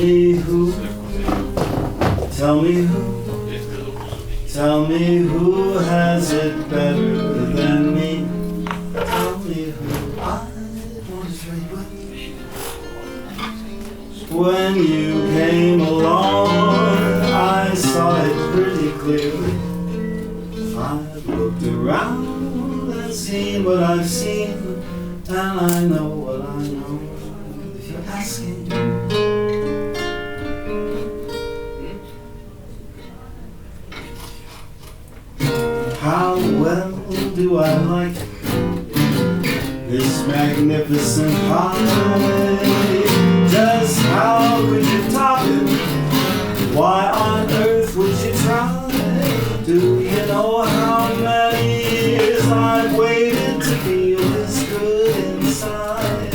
me who, tell me who, tell me who has it better than me. Tell me who I want to trade with. When you came along, I saw it pretty clearly. I've looked around and seen what I've seen, and I know what I know. If you're asking, how well do I like this magnificent pie? Just how could you top it? Why on earth would you try? Do you know how many years I've waited to feel this good inside?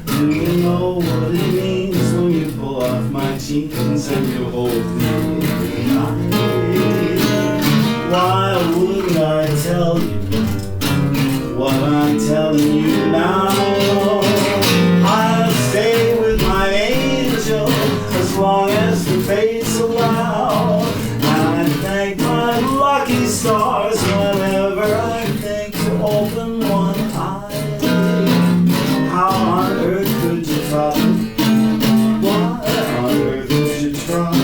Do you know what it means when you pull off my jeans and you hold me every night? Why wouldn't I tell you what I'm telling you now? I'll stay with my angel as long as the fates allow. And I thank my lucky stars whenever I think to open one eye. How on earth could you top it? Why on earth would you try?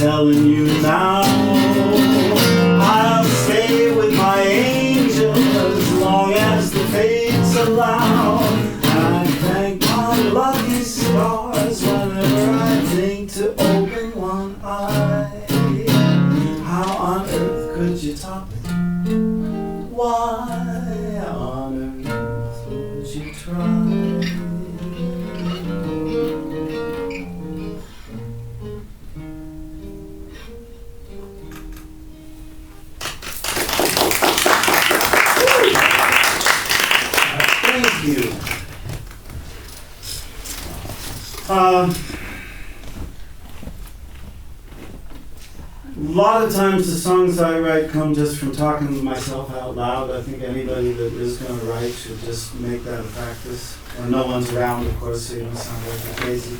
Telling you now, I'll stay with my angel as long as the fates allow. I thank my lucky stars whenever I think to open one eye. How on earth could you top it? Why on earth would you try? A lot of times the songs I write come just from talking to myself out loud. I think anybody that is going to write should just make that a practice. When no one's around, of course, so you don't sound like you're crazy.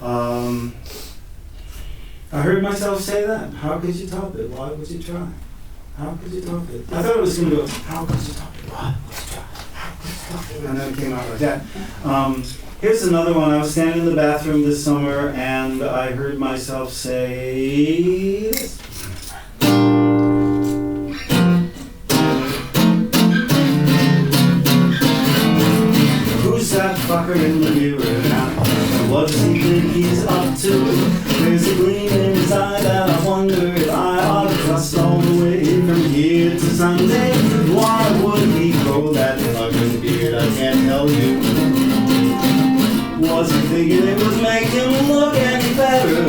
I heard myself say that. How could you top it? Why would you try? How could you top it? I thought it was going to go, how could you top it? Why would you try? How could you top it? And then it came out like that. Here's another one. I was standing in the bathroom this summer and I heard myself say this. Who's that fucker in the mirror now? And what does he think he's up to? There's a gleam in his eye that I wonder if I ought to trust all the way from here to Sunday. Why would he grow that fucking beard? I can't tell you. Was he thinking it would make him look any better?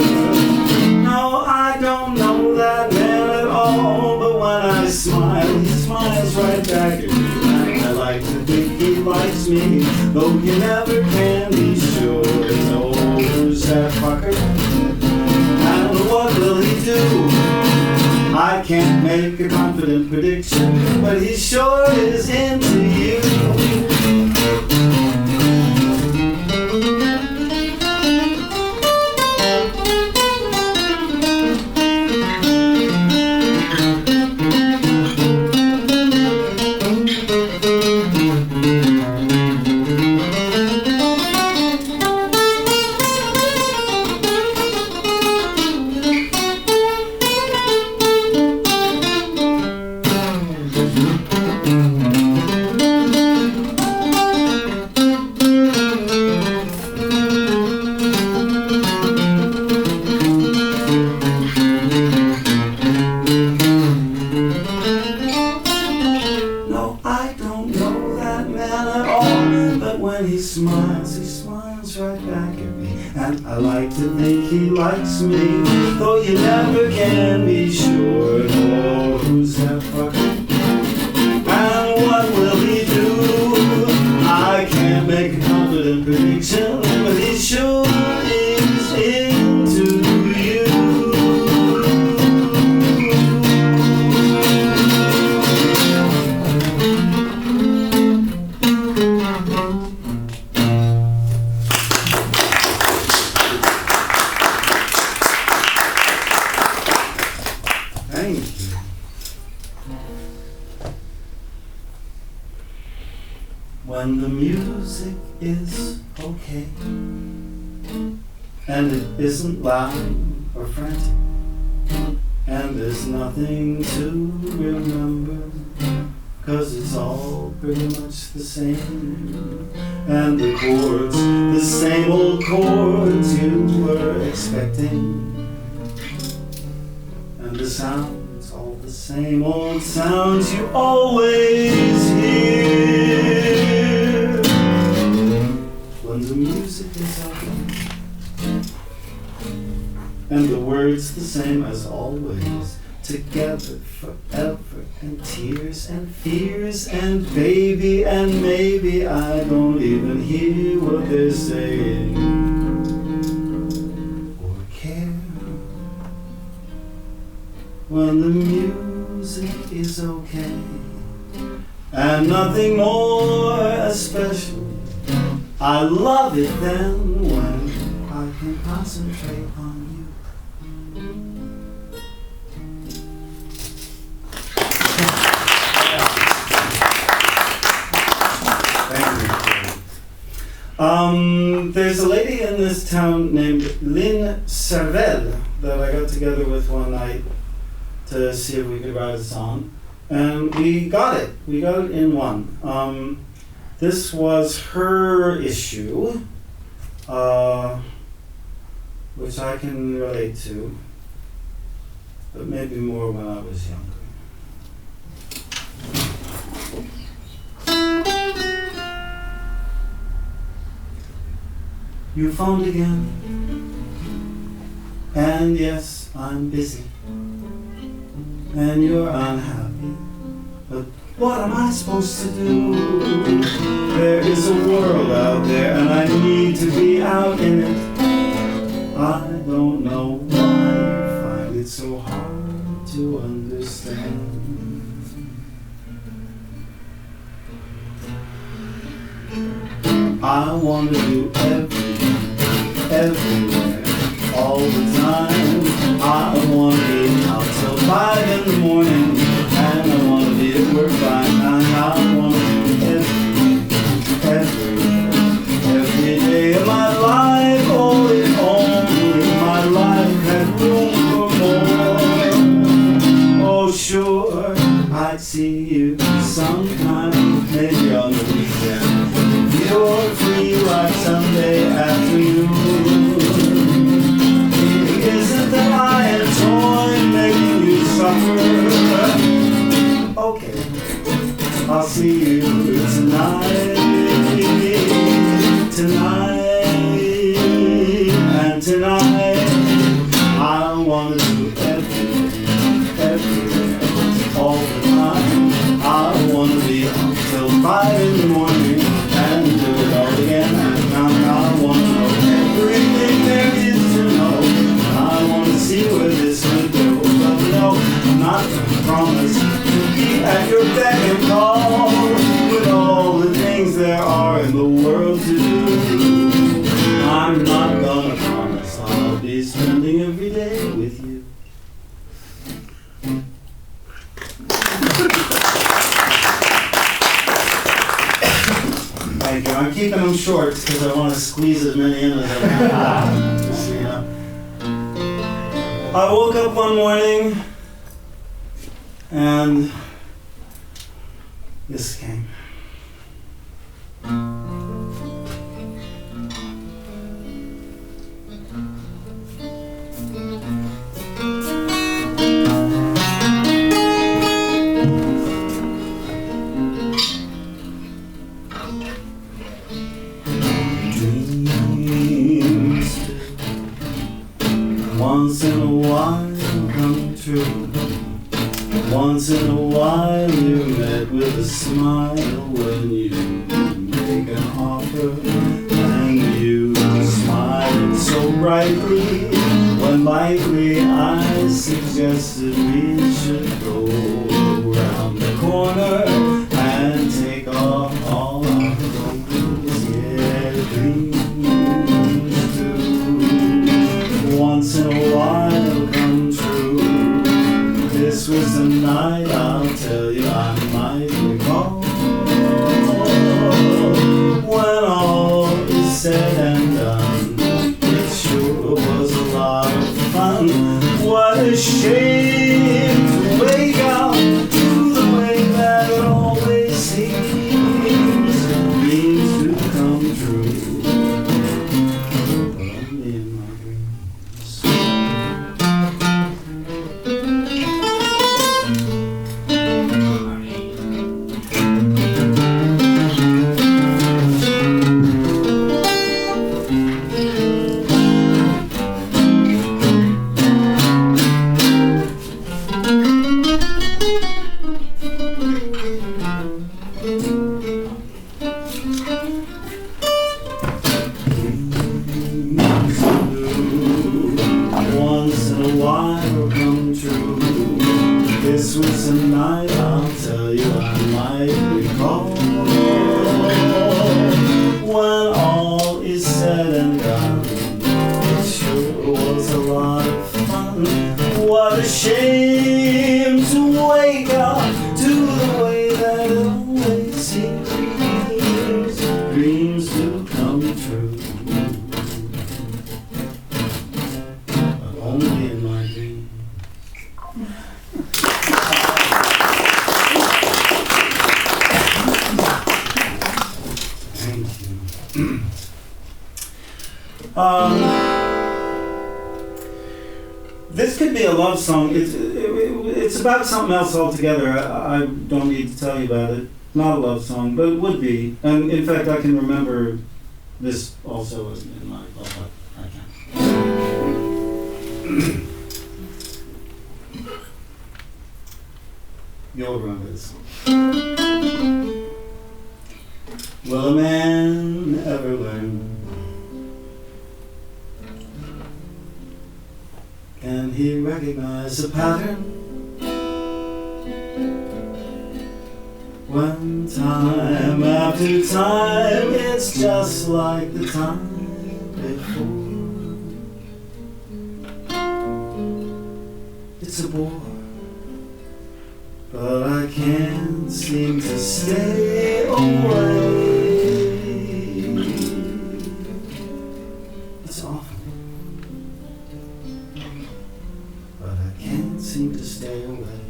No, I don't know that man at all. But when I smile, he smiles right back at me. And I like to think he likes me, though you never can be sure. No, who's that fucker? And what will he do? I can't make a confident prediction, but he sure is into you. that man at all. But when he smiles right back at me. And I like to think he likes me, though you never can be sure. Oh, who's that fucker? And what will he do? I can't make a confident prediction, but he sure is into you. Thank you. When the music is okay and it isn't loud or frantic and there's nothing to remember, 'cause it's all pretty much the same, and the chords, the same old chords you were expecting, and the sounds, all the same old sounds you always hear. When the music is okay and the words the same as always, together forever, and tears and fears and baby and maybe I don't even hear what they're saying or care. When the music is okay and nothing more especially, I love it then when I can concentrate on you. There's a lady in this town named Lynn Servel that I got together with one night to see if we could write a song, and we got it. We got it in one. This was her issue, which I can relate to, but maybe more when I was younger. You phoned again, and yes, I'm busy, and you're unhappy, but what am I supposed to do? There is a world out there, and I need to be out in it. I don't know why you find it so hard to understand. I want to do everywhere, all the time. I want to be out till 5 in the morning, and I want to be at work by 9. I want to do every day of my life. Oh, if only my life had room for more. Oh, sure, I'd see you sometime, maybe on the weekend. You're free like Sunday afternoon. Isn't that I enjoy making you suffer? Okay, I'll see you tonight, and tonight I want to do everywhere, all the time. I want to be up till 5 in the morning and do it all again, and now I want to know everything there is to know. I want to see where this would go, but no, I'm not going to promise to be at your beck and call with all the things there are in the world to do. I'm not going to promise I'll be spending every day with you. Thank you. I'm keeping them short because I want to squeeze as many in as I can. Just, you know. I woke up one morning and this came. Dreams once in a while come true. Once in a while you're met with a smile when you make an offer, and you smile so brightly when lightly I suggested we should go around the corner and take off all our clothes. Yeah, dreams do once in a while come true. This was the night, I'll tell you, I might recall, when all is said and done. It sure was a lot of fun. What a shame to wake up to the way that it always seems. Dreams do come true, but only in my dreams. Once in a while come true. This was a night, I'll tell you, I might recall, when all is said and done. It sure was a lot of fun. What a shame to wake up to the way that it always seems. Dreams do come true, but only in my dreams. Thank you. This could be a love song. It's about something else altogether. I don't need to tell you about it. Not a love song, but it would be. And in fact, I can remember this also in my love life. I can. You'll remember this song. Will a man ever learn? Can he recognize a pattern? When time after time it's just like the time before. It's a bore, but I can't seem to stay away. It's awful, but I can't seem to stay away.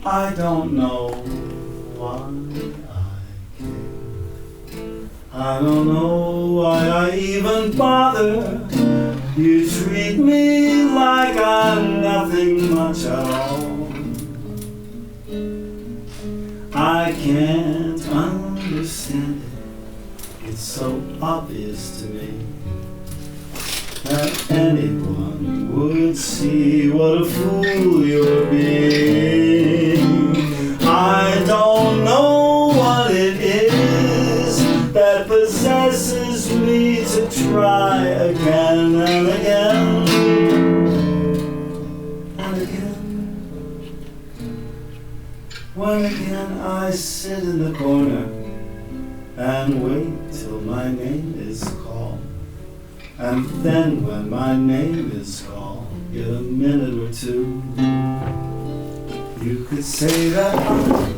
I don't know why I care. I don't know why I even bother. You treat me like I'm nothing much at all. I can't understand it. It's so obvious to me that anyone would see what a fool you're being. I don't know what it is that possesses me to try again and again and again. When again I sit in the corner and wait till my name is called. And then when my name is called, get a minute or two. You could say that I'm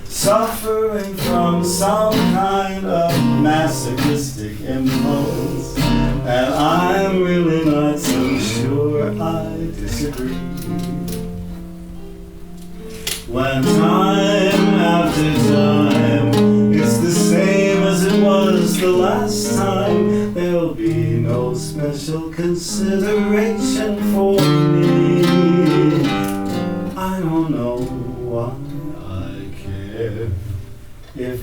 suffering from some kind of masochistic impulse, and I'm really not so sure I disagree. When time after time it's the same as it was the last time, there'll be no special consideration for me.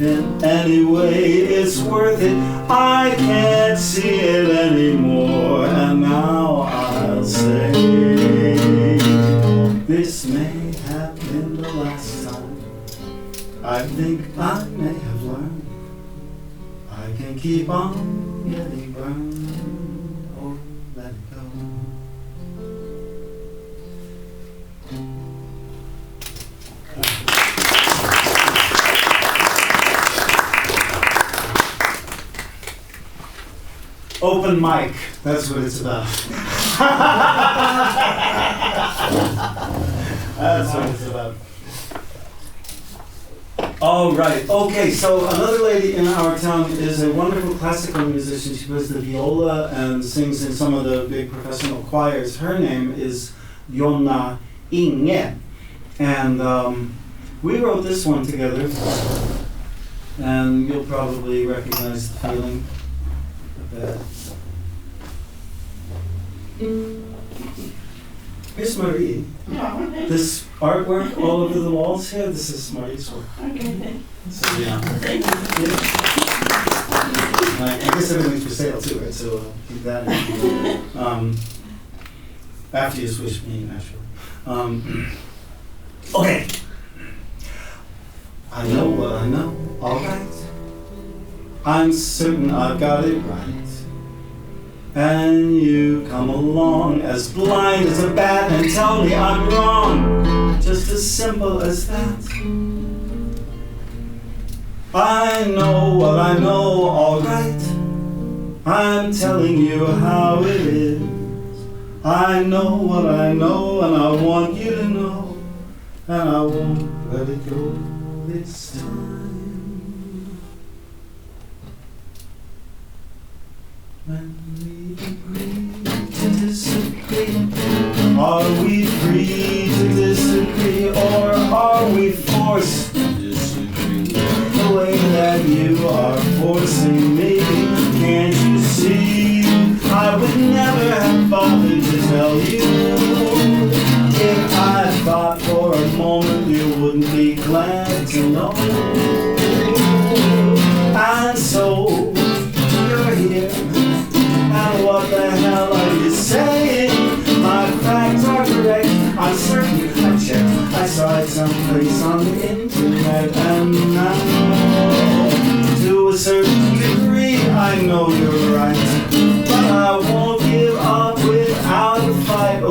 if in any way it's worth it. I can't see it anymore, and now I'll say, this may have been the last time. I think I may have learned I can keep on getting burned, or let it go. Open mic, that's what it's about. That's what it's about. All right, okay, so another lady in our town is a wonderful classical musician. She plays the viola and sings in some of the big professional choirs. Her name is Jonna Inge. And we wrote this one together. And you'll probably recognize the feeling. Here's Marie. This artwork all over the walls here, this is Marie's work. Okay. So, yeah. Thank you. Yeah. I guess everything's for sale too, right? So keep that in mind. After you switch me, actually. Okay. I know what I know, all right. I'm certain I've got it right. And you come along as blind as a bat and tell me I'm wrong. Just as simple as that. I know what I know, all right. I'm telling you how it is. I know what I know, and I want you to know. And I won't let it go this time. When we agree to disagree, are we free to disagree, or are we forced to disagree? The way that you are forcing me, can't you see? I would never have bothered to tell you if I thought for a moment you wouldn't be glad to know. And so you're here. And what the hell are you saying? My facts are correct, I'm certain I checked. I saw it someplace on the internet, and now, to a certain degree, I know you're right. But I won't give up without a fight. Oh,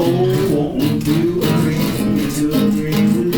won't you agree to agree with me?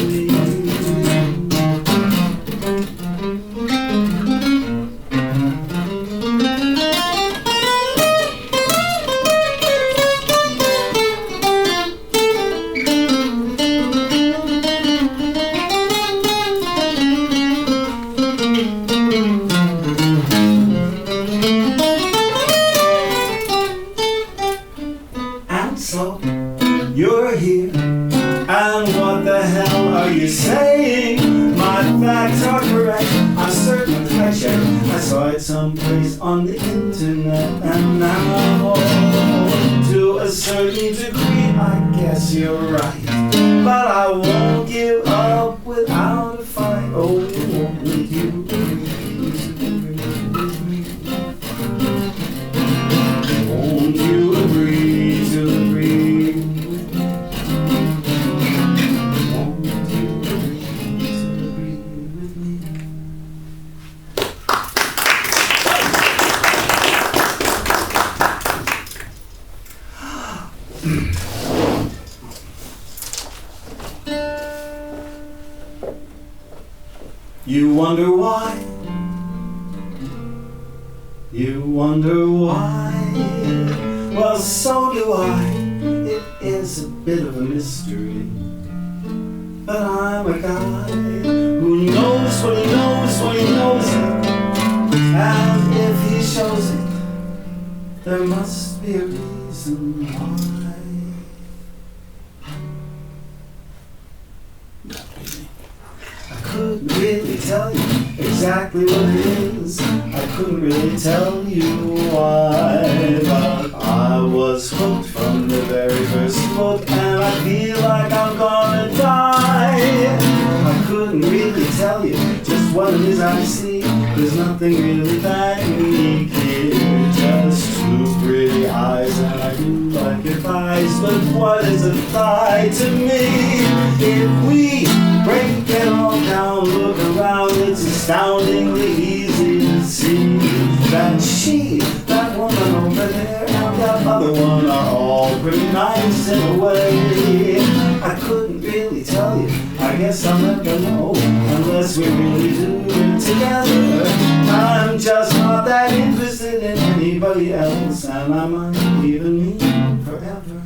You're here, and what the hell are you saying? My facts are correct, I'm certain I checked. I saw it someplace on the internet, and now, to a certain degree, I guess you're right. But I won't give up without a fight. Oh, won't you agree with me? Won't you agree to agree? You wonder why? You wonder why? Well, so do I. It is a bit of a mystery. But I'm a guy who knows what he knows when he knows it. And if he shows it, there must be a reason why. I couldn't really tell you exactly what it is. I couldn't really tell you why, but I was hooked from the very first book, and I feel like I'm gonna die. I couldn't really tell you just what it is I see. There's nothing really that unique here, just two pretty eyes, and I do like your thighs, but what is a thigh to me? If we break it all down, look around, it's astoundingly easy to see that she, that woman over there, and that other one are all pretty nice in a way. I couldn't really tell you, I guess I'll never know, unless we really do it together. I'm just not that interested in anybody else, and I might even mean forever.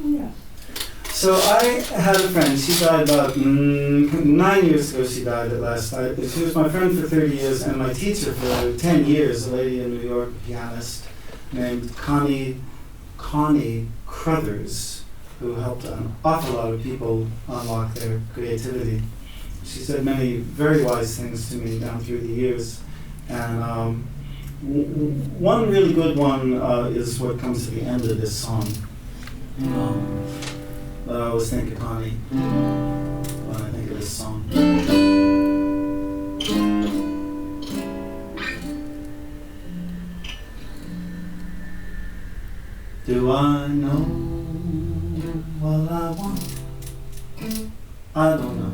Yeah. So I had a friend, she died about 9 years ago, she died at last. She was my friend for 30 years and my teacher for 10 years, a lady in New York, a pianist named Connie Crothers, who helped an awful lot of people unlock their creativity. She said many very wise things to me down through the years. And one really good one is what comes to the end of this song. But I always think of Connie when I think of this song. Do I know what I want? I don't know.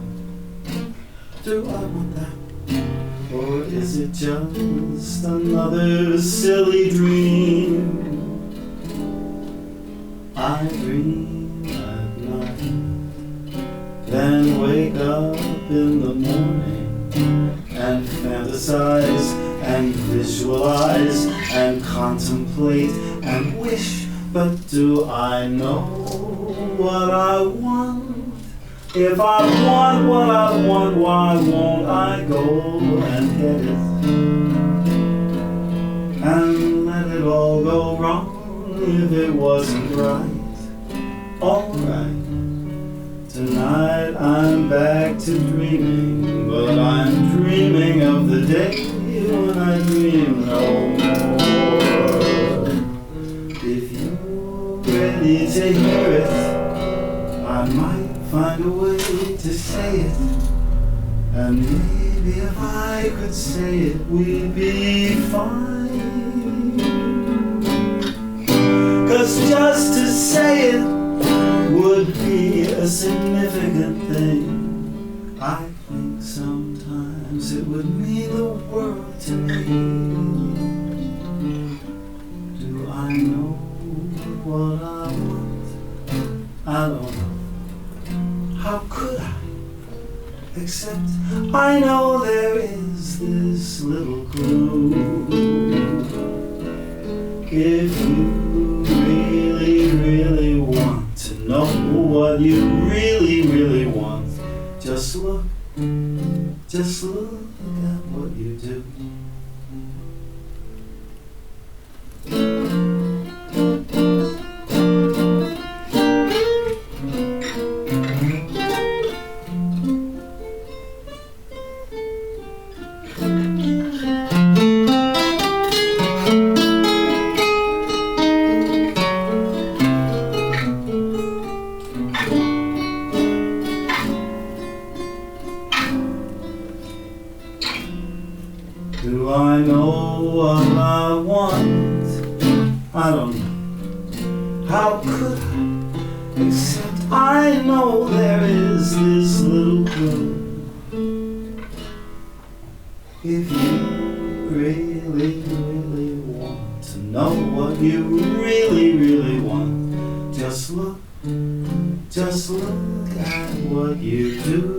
Do I want that? Or is it just another silly dream? I dream at night, then wake up in the morning and fantasize and visualize and contemplate and wish. But do I know what I want? If I want what I want, why won't I go and get it? And let it all go wrong if it wasn't right. Alright, tonight I'm back to dreaming, but I'm dreaming of the day when I dream no more. If you're ready to hear it, I might find a way to say it, and maybe if I could say it, we'd be fine. 'Cause just to say it would be a significant thing. I think sometimes it would mean the world to me. Do I know what I want? I don't know. How could I? Except I know there is this little clue. If you really, really want to know what you really, really want, just look at what you do. Do I know what I want? I don't know. How could I? Except I know there is this little clue. If you really, really want to know what you really, really want, just look at what you do.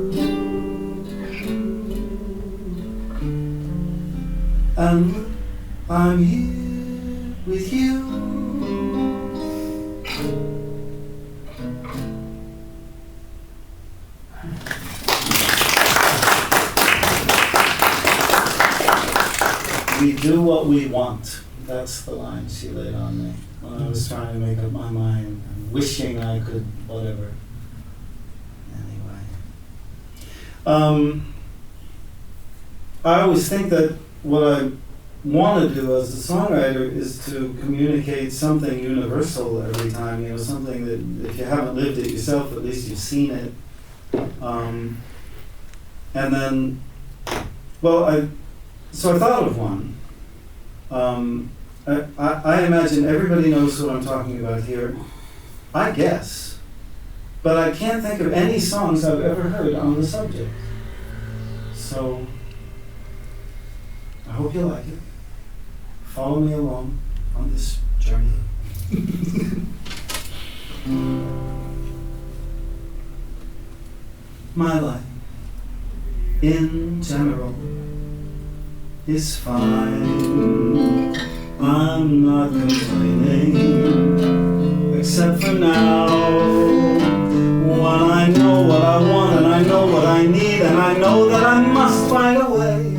And look, I'm here with you. We do what we want. That's the line she laid on me when I was trying to make up my mind and wishing I could whatever. Anyway. I always think that what I want to do as a songwriter is to communicate something universal every time, you know, something that if you haven't lived it yourself, at least you've seen it. And then, so I thought of one. I imagine everybody knows what I'm talking about here, I guess, but I can't think of any songs I've ever heard on the subject. So, I hope you like it. Follow me along on this journey. My life, in general, is fine. I'm not complaining, except for now, when I know what I want and I know what I need and I know that I must find a way.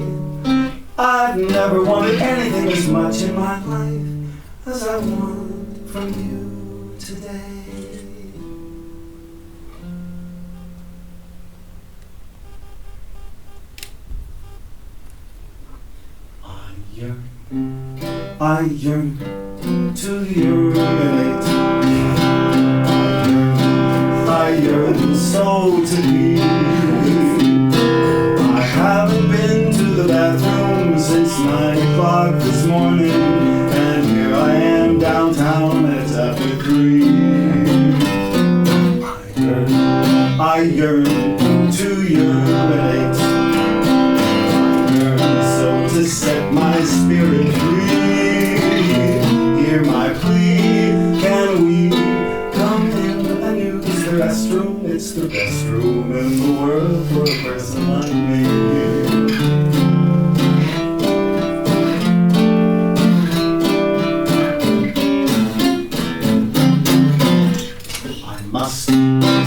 I've never wanted anything as much in my life as I want from you today. I yearn to urinate. I yearn so to be. I haven't been to the bathroom since 9 o'clock this morning, and here I am downtown, it's after 3. I yearn to urinate. To set my spirit free, hear my plea, can we come in and use the restroom? It's the best room in the world for a person like me.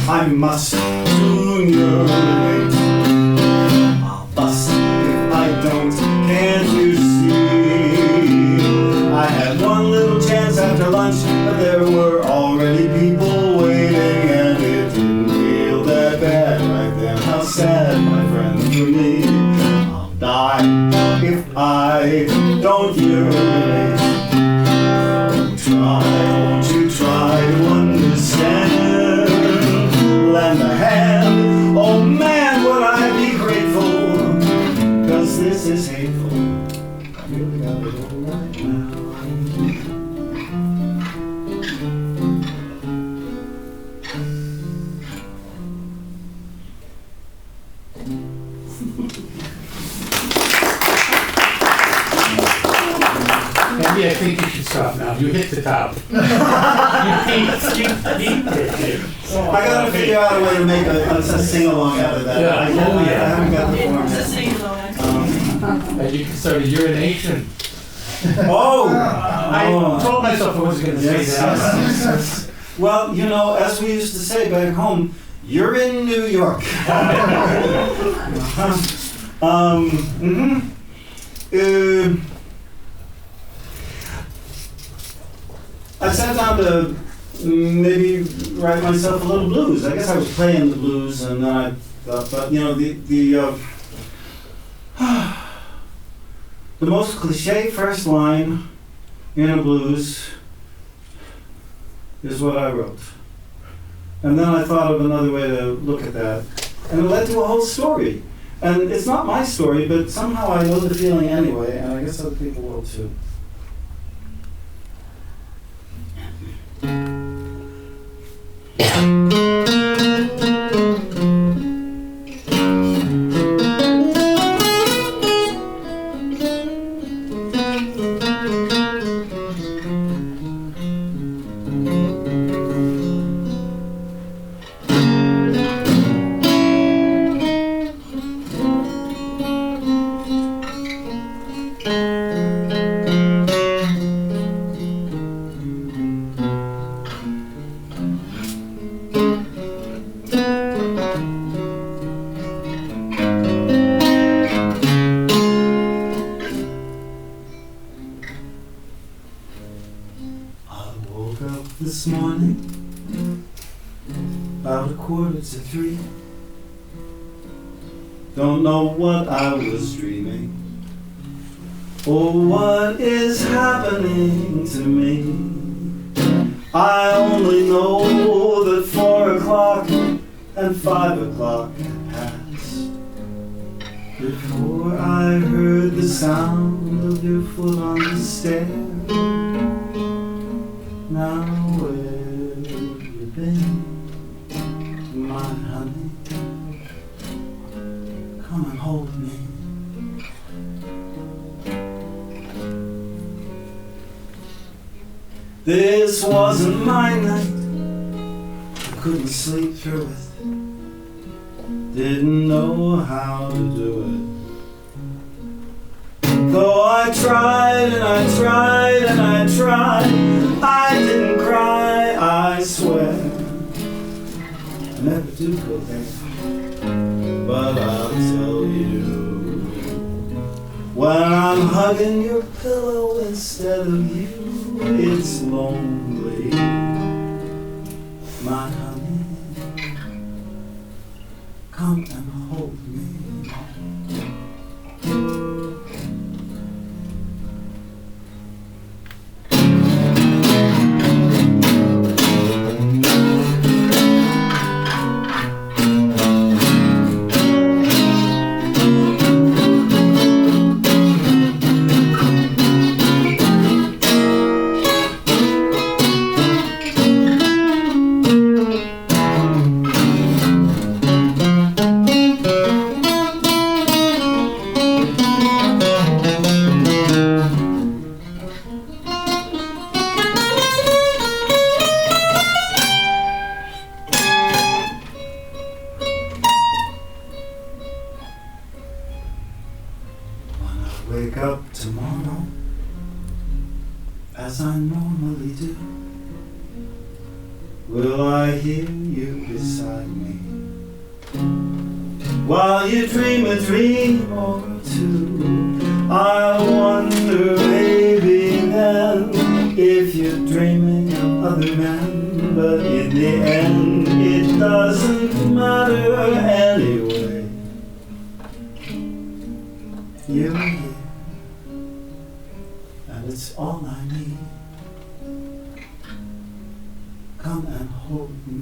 I must soon urinate. I'll bust if I don't. Can't you see? I had one little chance after lunch, but there were already people waiting, and it didn't feel that bad right then. How sad, my friend, for me. I'll die if I don't urinate. Won't you try to understand? Lend a hand, oh man, would I be grateful, 'cause this is hateful. I really got it all right now. Maybe I think you should stop now. You hit the top. you peaked it. I gotta figure out a way to make a sing-along out of that. Yeah. I haven't got the form It's a yet. sing-along. And you can start a urination. Oh! I told myself I wasn't going to say that. Yes. Well, you know, as we used to say back home, you're in New York. I sat down to maybe write myself a little blues. I guess I was playing the blues, and then I thought, but you know, the most cliche first line in a blues is what I wrote. And then I thought of another way to look at that, and it led to a whole story. And it's not my story, but somehow I know the feeling anyway, and I guess other people will too. This morning, about 2:45. Don't know what I was dreaming. Oh, what is happening to me? I only know that 4 o'clock and 5 o'clock had passed before I heard the sound of your foot on the stair. Now where you been, my honey? Come and hold me. This wasn't my night. I couldn't sleep through it. Didn't know how to do it. Though I tried and I tried and I tried, I didn't cry, I swear. I never do go there. But I'll tell you, when I'm hugging your pillow instead of you, it's lonely, my honey. Come and hold me. Wake up tomorrow, as I normally do. Will I hear you beside me, while you dream a dream or two? I wonder, maybe then, if you're dreaming of other men. But in the end, it doesn't matter anyway. You're here, and it's all I need. Come and hold me.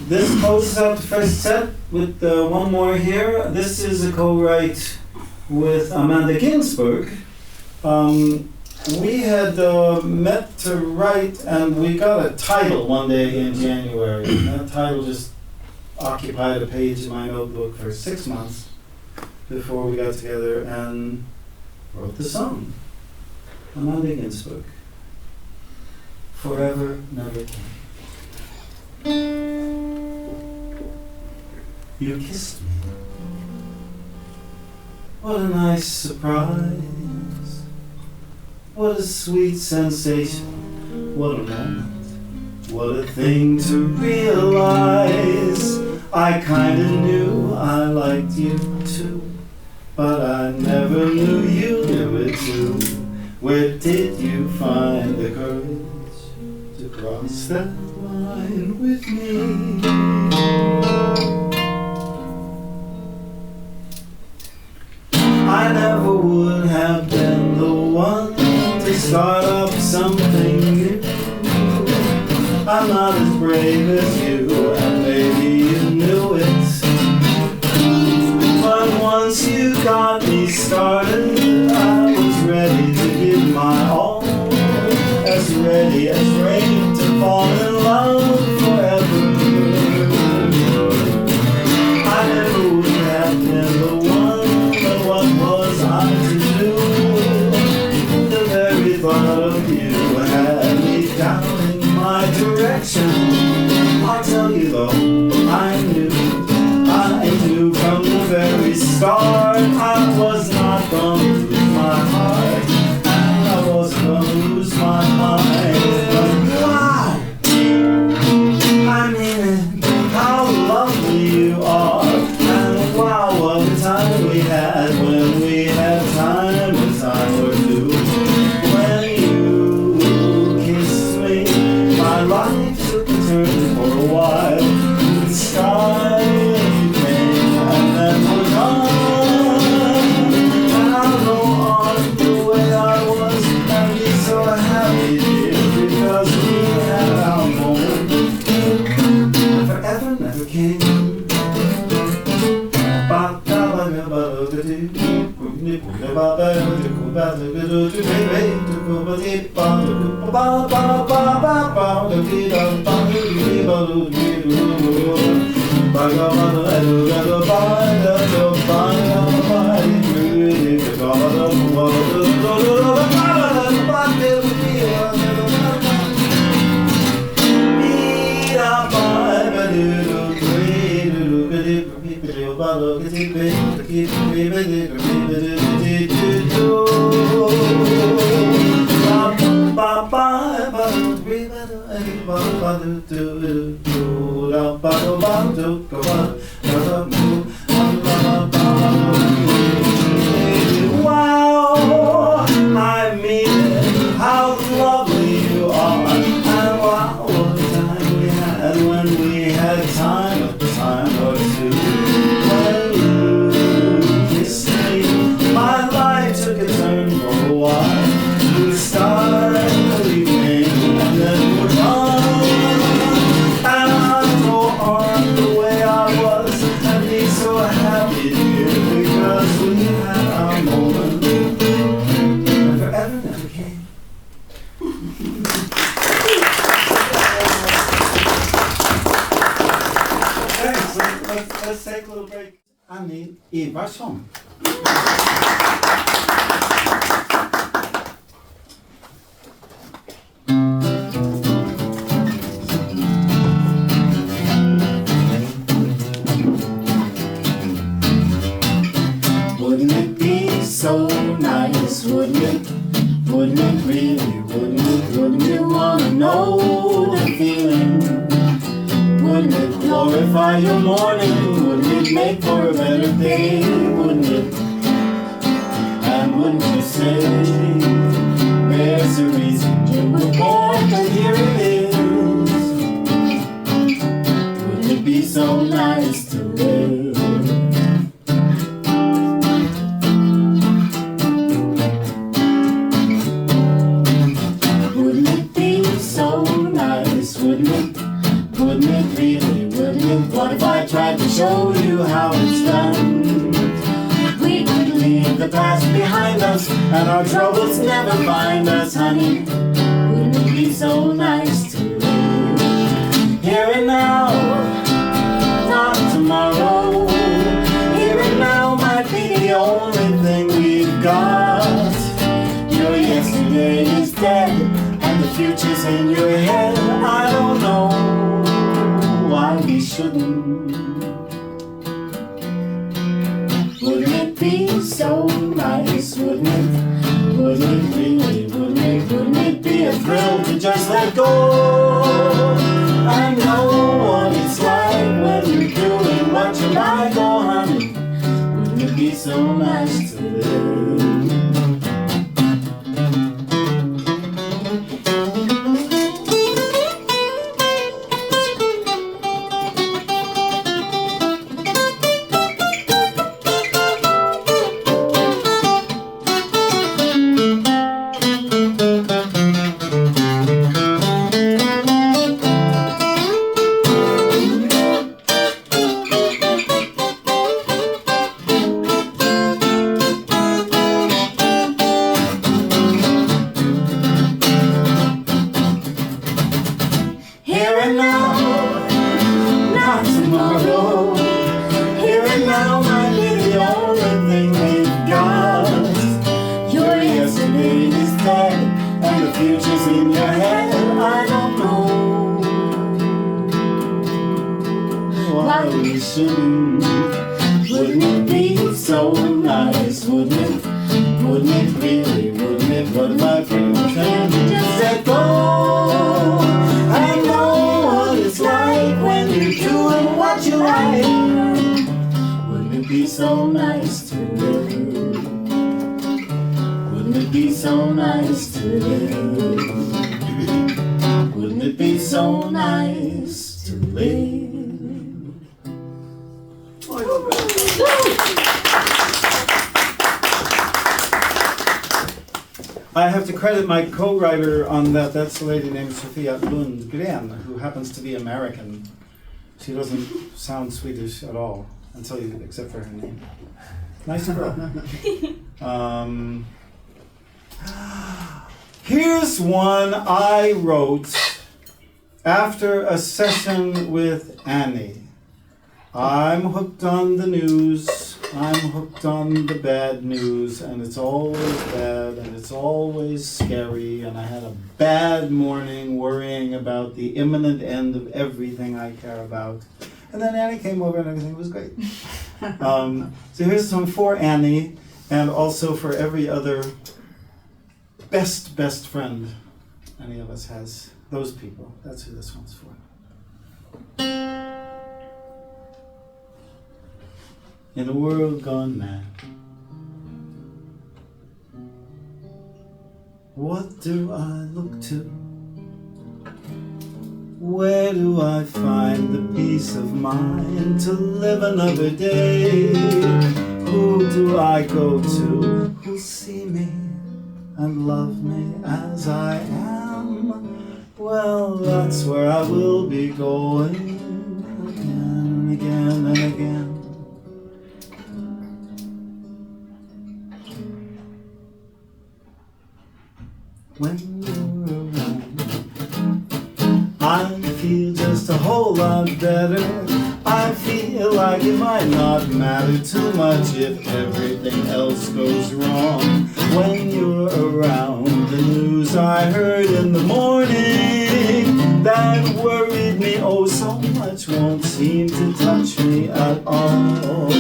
This closes out the first set with one more here. This is a co-write with Amanda Ginsberg. We had met to write, and we got a title one day in January. And that title just occupied a page in my notebook for 6 months before we got together and wrote the song. Amanda Ginsberg. Forever Never Came. You kissed me. What a nice surprise. What a sweet sensation. What a moment. What a thing to realize. I kinda knew I liked you too, but I never knew you knew it too. Where did you find the courage to cross that line with me? I never would have been the one to start up something new. I'm not as brave as you, and maybe you knew it. But once you got me started, I was ready to give my all, as ready as rain to fall in love forever. I never would have been the one, but what was I to do? The very thought of you had me down in my direction. I'll tell you though, I knew from the very start I was not going Wow, I mean it, how lovely you are, and wow, what time we had when we had time, a time or two. When you kissed me, my life took a turn for a while. We started, we came, and then we're gone. And I'm so on the way I was, and be so happy here because we had our moment. And forever never came. Thanks. Let's take a little break. Annie Ivarsson. Wouldn't it be so nice, wouldn't it? Wouldn't it really, wouldn't you wanna know the feeling? Wouldn't it glorify your morning? Wouldn't it make for a better day? Wouldn't it? And wouldn't you say there's a reason you were born, but here it is? Wouldn't it be so nice to live? Wouldn't it be so nice, wouldn't it? Wouldn't it really, wouldn't it? What if I tried to show you how it's done? We could leave the past behind us, and our troubles never find us, honey. Wouldn't it be so nice to live here and now, not tomorrow? Here and now might be the only thing we've got. Your yesterday is dead, and the future's in your head. I don't know why we shouldn't. Wouldn't it be so nice, wouldn't it? Wouldn't it really, wouldn't it be a thrill to just let go? I know what it's like when you're doing what you like, oh honey. Wouldn't it be so nice to live? Here and now, not tomorrow. Here and now might be the only thing we've got. Your yesterday is dead, and the future's in your head. I don't know why we shouldn't. Wouldn't it be so nice, wouldn't it? Wouldn't it really, wouldn't it? What if I pretend to just let go? I know what it's like when you're doing what you like. Wouldn't it be so nice to live? Wouldn't it be so nice to live? Wouldn't it be so nice to live? I have to credit my co-writer on that. That's a lady named Sofia Lundgren, who happens to be American. She doesn't sound Swedish at all, except for her name. Nice girl. Here's one I wrote after a session with Annie. I'm hooked on the news, I'm hooked on the bad news, and it's always bad, and it's always scary, and I had a bad morning worrying about the imminent end of everything I care about. And then Annie came over and everything was great. So here's some for Annie, and also for every other best friend any of us has. Those people, that's who this one's for. In a world gone mad, what do I look to? Where do I find the peace of mind to live another day? Who do I go to who'll see me and love me as I am? Well, that's where I will be going again and again and again. When you're around, I feel just a whole lot better. I feel like it might not matter too much if everything else goes wrong. When you're around, the news I heard in the morning that worried me oh so much won't seem to touch me at all.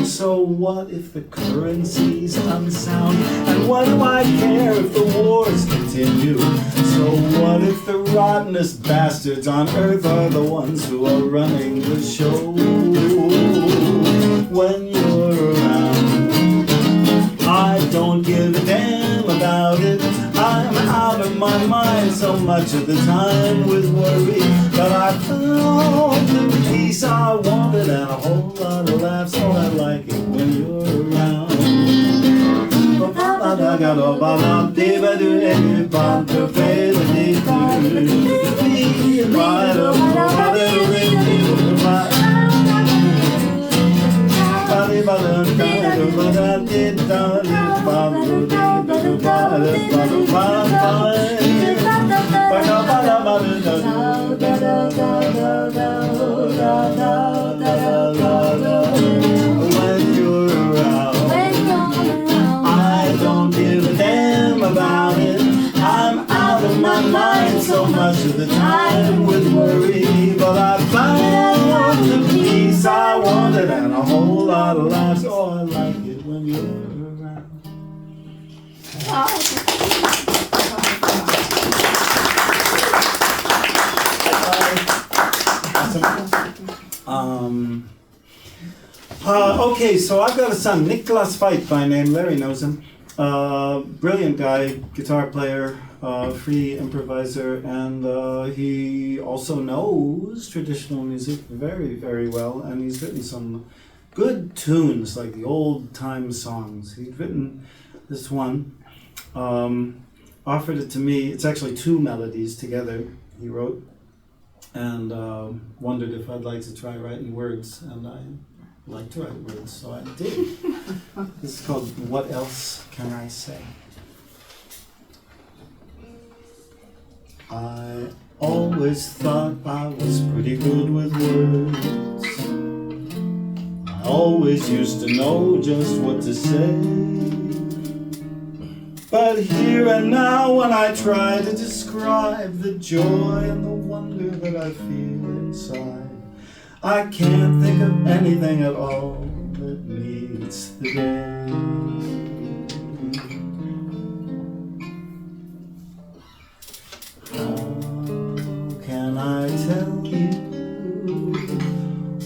So what if the currency's unsound? And what do I care if the wars continue? So what if the rottenest bastards on earth are the ones who are running the show? When you're around, I don't give a damn about it. I'm out of my mind so much of the time with worry, but I found the peace I wanted and a whole lot of laughs. Oh, I like it when you're around. When you're around, I don't give a damn about it. I'm out of my mind so much of the time with worry, but I found the peace I wanted and a whole lot of laughs. Oh, I like it when you're around. Okay, so I've got a son, Nicholas Fite by name. Larry knows him. Brilliant guy, guitar player, free improviser, and he also knows traditional music very, very well, and he's written some good tunes, like the old-time songs. He'd written this one, offered it to me. It's actually two melodies together he wrote, and wondered if I'd like to try writing words, and I like to write words, so I did. This is called What Else Can I Say? I always thought I was pretty good with words. I always used to know just what to say. But here and now when I try to describe the joy and the wonder that I feel inside, I can't think of anything at all that meets the day. How can I tell you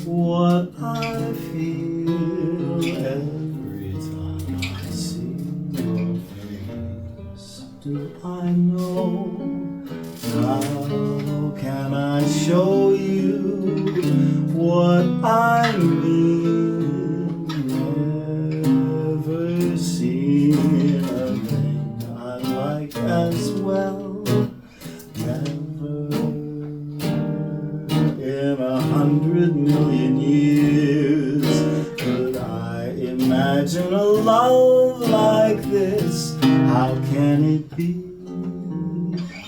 what I feel every time I see your face? Do I know? How can I show you what I mean imagine a love like this. How can it be?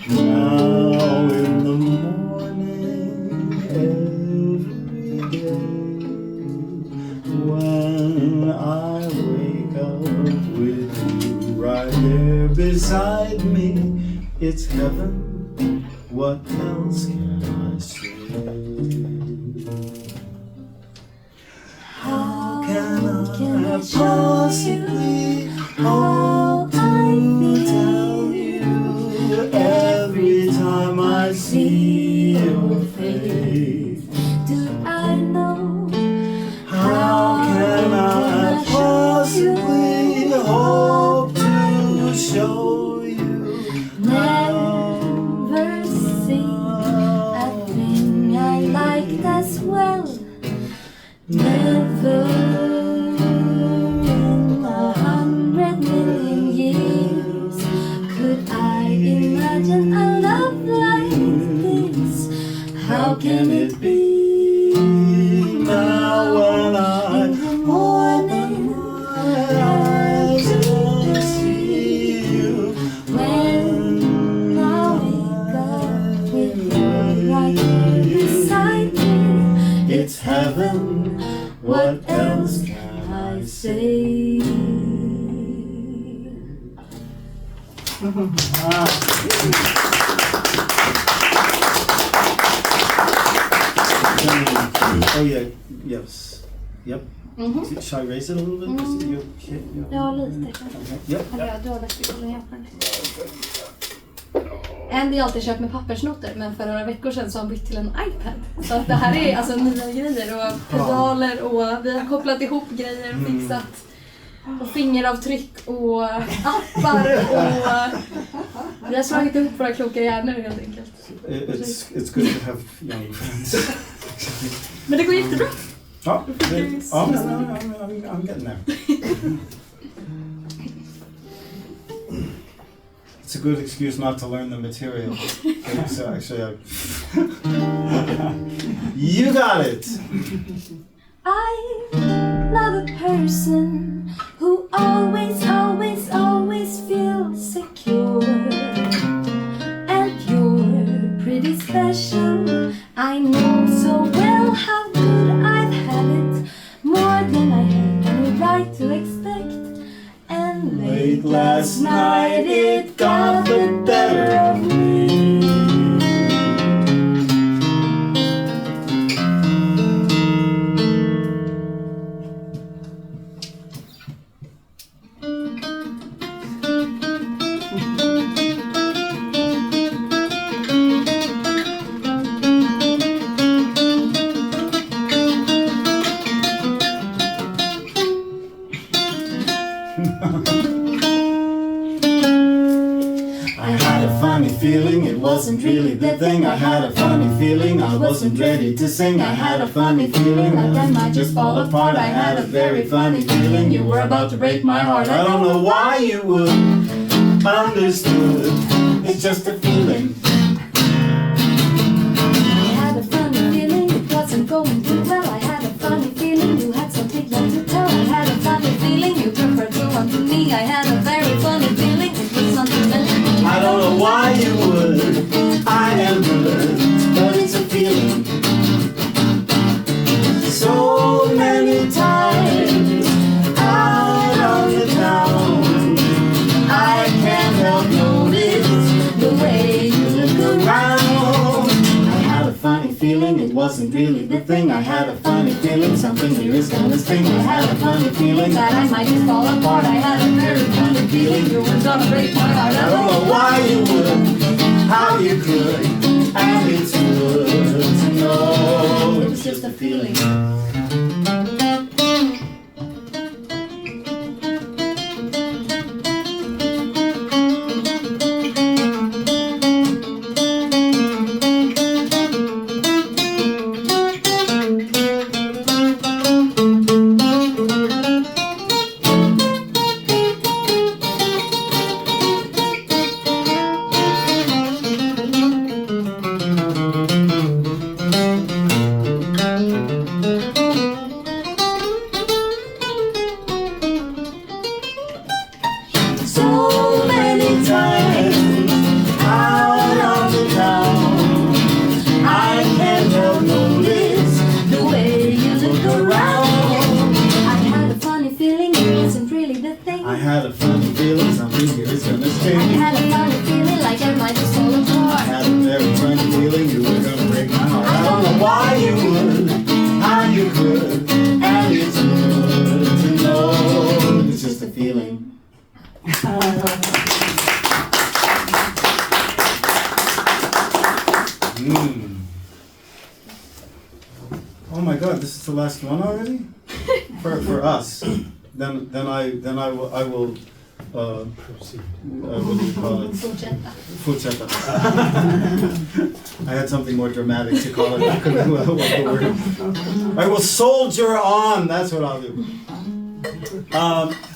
Now in the morning, every day, when I wake up with you right there beside me, it's heaven. What else can I say? How can I possibly hope to tell you every time I see your face? Do I know? How can I possibly hope to show you? Never seen a thing I liked as well. Never in 100,000,000 years could I imagine a love like this. How can it be Now when in the morning I see you, when I wake up with you right here beside me? it's heaven. What else can I say? Oh yeah, yes, yep. Shall I raise it a little bit? Is it you okay? Ja, lite kanske. Okay. Yep. Eller du har väskan igen på den. Andy har alltid köpt med pappersnoter, men för några veckor sedan så har han bytt till en iPad. Så att det här är alltså nya grejer och pedaler och vi har kopplat ihop grejer och fixat. Och fingeravtryck och appar och vi har slagit ihop våra kloka hjärnor helt enkelt. It's good to have young friends. Men det går jättebra. Ja, I'm getting there. It's a good excuse not to learn the material. So actually, you got it. I'm not a person who always feels secure. And you're pretty special. I know so well how good I've had it. More than I had any right to expect. And Late last night it got the better of me. Feeling it wasn't really the thing. I had a funny feeling I wasn't ready to sing. I had a funny feeling like I might just fall apart. I had a very funny feeling you were about to break my heart. I don't know why you would understood. It's just a feeling. I had a funny feeling it wasn't going too well. I had a funny feeling you had something left to tell. I had a funny feeling you preferred to run to me. I had a very funny feeling it was something that I don't know why you would. I am good, but it's a feeling. So many times out on the town, I can't help notice the way you look around. I had a funny feeling it wasn't really the thing. I had a funny feeling something here is gonna sting. I had a funny feeling that I might just fall apart. I had a very funny feeling you were gonna break my heart. I don't know why you would, how you could, and it's good to know it was just a feeling. a thing. I had a funny feeling something here is gonna I sting. had a funny feeling like I might just fall I apart. had a very funny feeling you were gonna break my heart. I don't know why you would, how you could, and it's good to know it's just a feeling. Oh my God, this is the last one already? For us. Then I will Proceed. what do you call it? Fortsätta. I had something more dramatic to call it. I couldn't what the word. I will soldier on. That's what I'll do.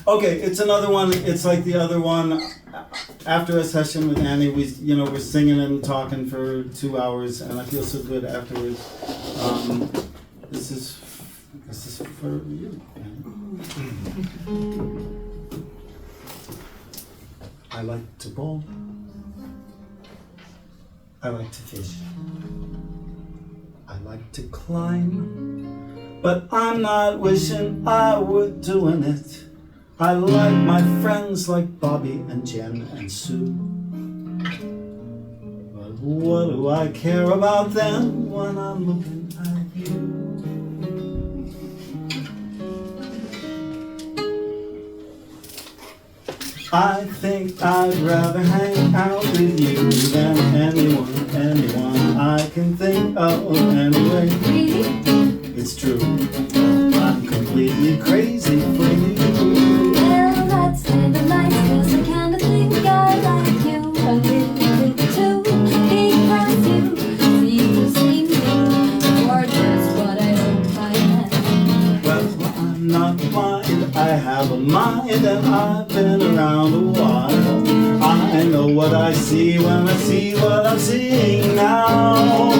Okay, it's another one. It's like the other one. After a session with Annie, we're singing and talking for 2 hours, and I feel so good afterwards. This is for you, Annie. I like to bowl. I like to fish. I like to climb. But I'm not wishing I were doing it. I like my friends like Bobby and Jen and Sue. But what do I care about them when I'm looking at you? I think I'd rather hang out with you than anyone I can think of anyway. Really? It's true, I'm completely crazy for you. Well, that's kinda nice, 'cause I kinda think I like you a little bit too. Because you seem to see me, or just what I hope I am. Well, I'm not blind, I have a mind and I've been around a while. I know what I see when I see what I'm seeing now.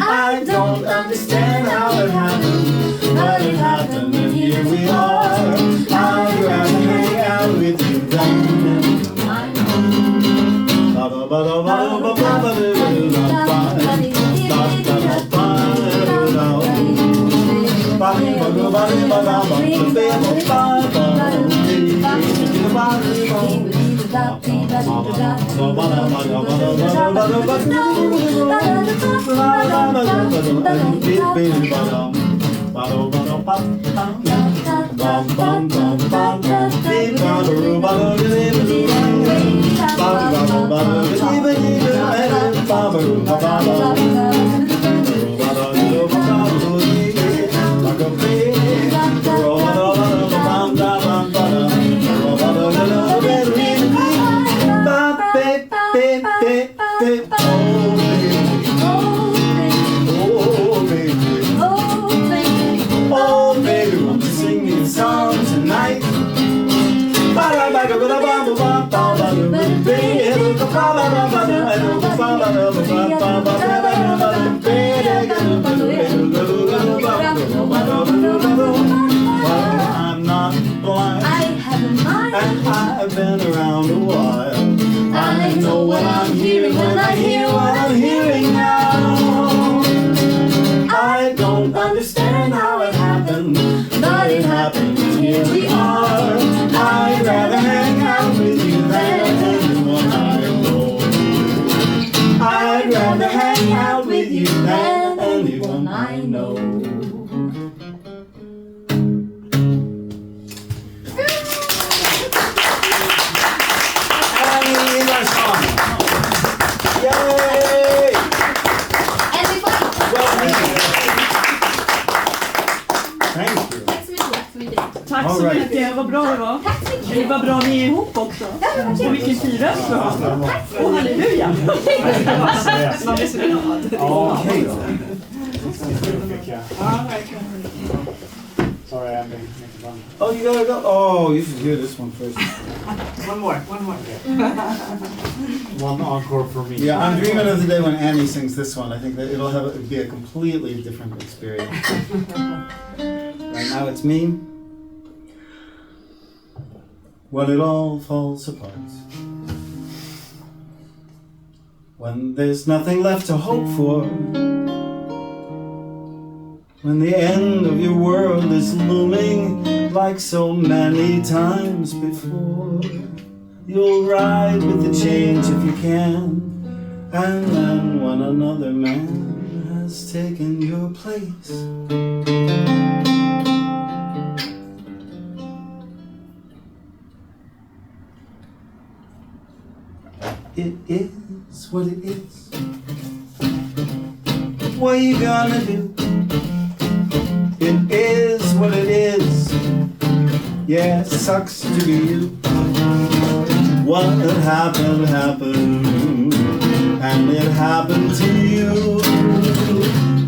I don't understand how it happened, but it happened and here we are. I'd rather hang out with you than I'm not blind, I have a mind. and I've been around a while. I know what I'm hearing when I hear what I'm hearing now. I don't understand how it happened, but it happened, here we are. I'd rather hang out with you than anyone I know. I'd rather hang out with you than anyone I know. Annie Ivarsson! Yay! And we får... Well, thank you. Tack så mycket. Tack All så right. mycket, vad bra det var. Tack så mycket. Det var bra ni är ihop också. Och vilken fin röst du har. Åh, halleluja. Man blir så glad. Okej då. Ja, verkligen. Sorry, I'm making fun. Oh, you gotta go. Oh, you should hear this one first. One more. One encore for me. Yeah, I'm dreaming of the day when Annie sings this one. I think that it'll be a completely different experience. Right now it's me. When it all falls apart. When there's nothing left to hope for. When the end of your world is looming like so many times before. You'll ride with the change if you can, and then when another man has taken your place, it is what it is. What are you gonna do? It is what it is. Yeah, it sucks to be you. What happened, happened, and it happened to you.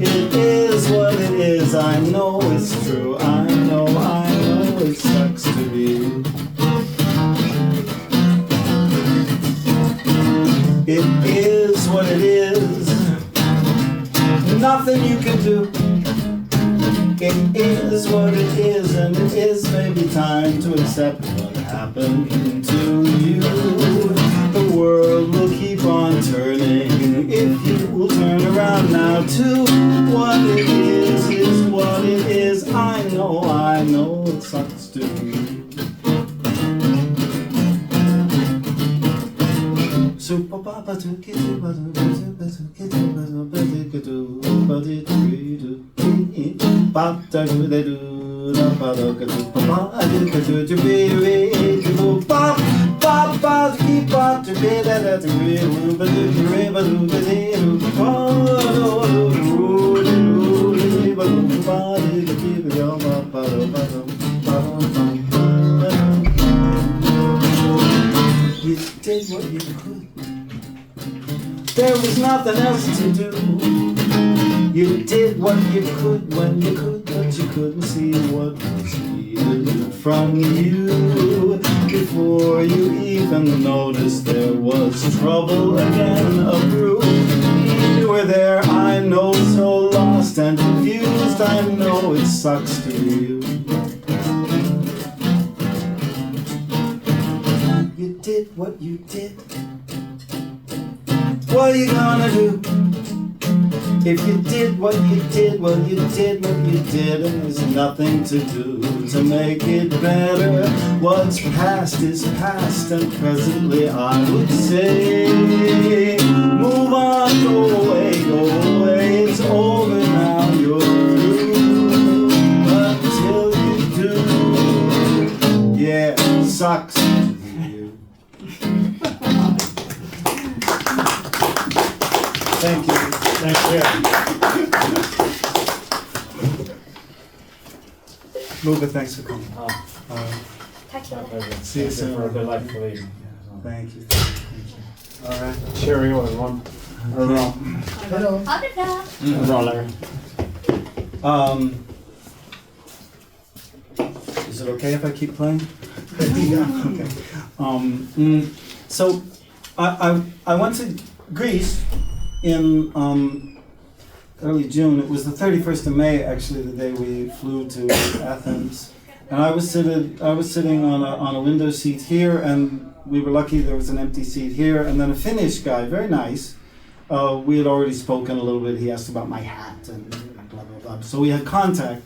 It is what it is. I know it's true. I know it sucks to be you. It is what it is. Nothing you can do. It is what it is, and it is maybe time to accept what happened to you. The world will keep on turning if you will turn around now too. What it is what it is. I know it sucks to you. Super Papa took it you did what you could. There was nothing else to do. You did what you could when you could, but you couldn't see what was needed from you. Before you even noticed there was trouble again brewing. You were there, I know, so lost and confused. I know it sucks to you. You did what you did. What are you gonna do? If you did what you did, well you did what you did, and there's nothing to do to make it better. What's past is past, and presently I would say, move on, go away, it's over now, you're through. Until you do, yeah, sucks to you. Thank you. Luca, thanks for coming. See you soon. For a delightful evening. Thank you. All right. Cheerio, everyone. Hello. Bra, Larry. Is it okay if I keep playing? Yeah. Okay. So I went to Greece in early June. It was the 31st of May, actually, the day we flew to Athens. And I was sitting on a window seat here, and we were lucky there was an empty seat here. And then a Finnish guy, very nice. We had already spoken a little bit. He asked about my hat and blah blah blah. So we had contact.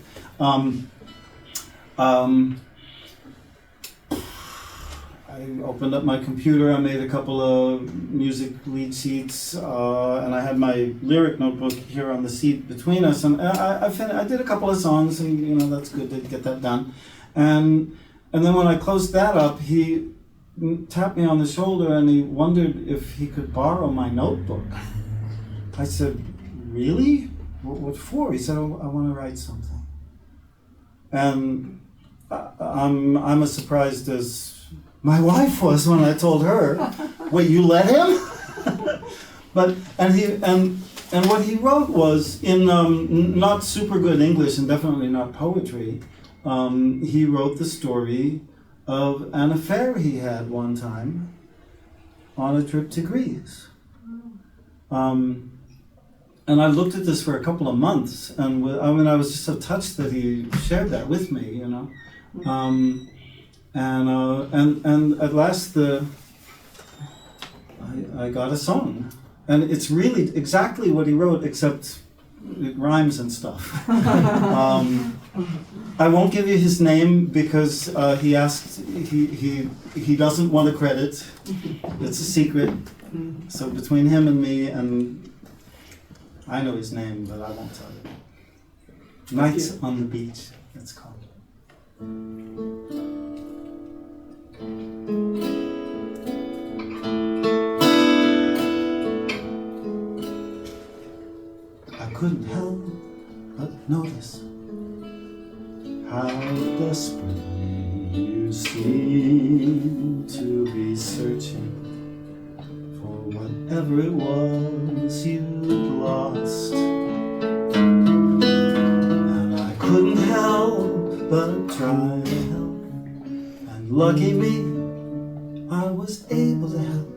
I opened up my computer, I made a couple of music lead sheets, and I had my lyric notebook here on the seat between us, and I did a couple of songs, and that's good to get that done. And then when I closed that up, he tapped me on the shoulder and he wondered if he could borrow my notebook. I said, really? What for? He said, oh, I want to write something. And I'm as surprised as my wife was when I told her, wait, you let him? And what he wrote was in not super good English and definitely not poetry. He wrote the story of an affair he had one time on a trip to Greece. And I looked at this for a couple of months, and I was just so touched that he shared that with me, And at last I got a song, and it's really exactly what he wrote, except it rhymes and stuff. I won't give you his name because he asked. He doesn't want a credit. It's a secret. So between him and me, and I know his name, but I won't tell you. Nights on the Beach. It's called. I couldn't help but notice how desperately you seem to be searching for whatever it was you'd lost. And I couldn't help but try to help. And lucky me, I was able to help.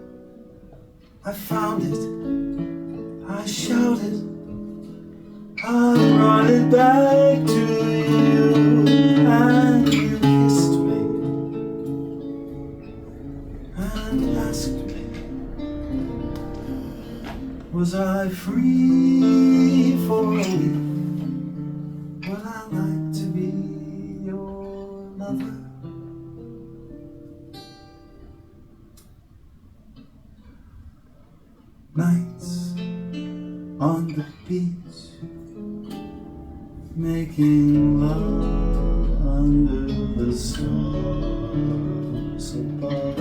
I found it, I shouted, I brought it back to you, and you kissed me and asked me, was I free for a week? Would I like to be your lover? Nights on the beach, making love under the stars above.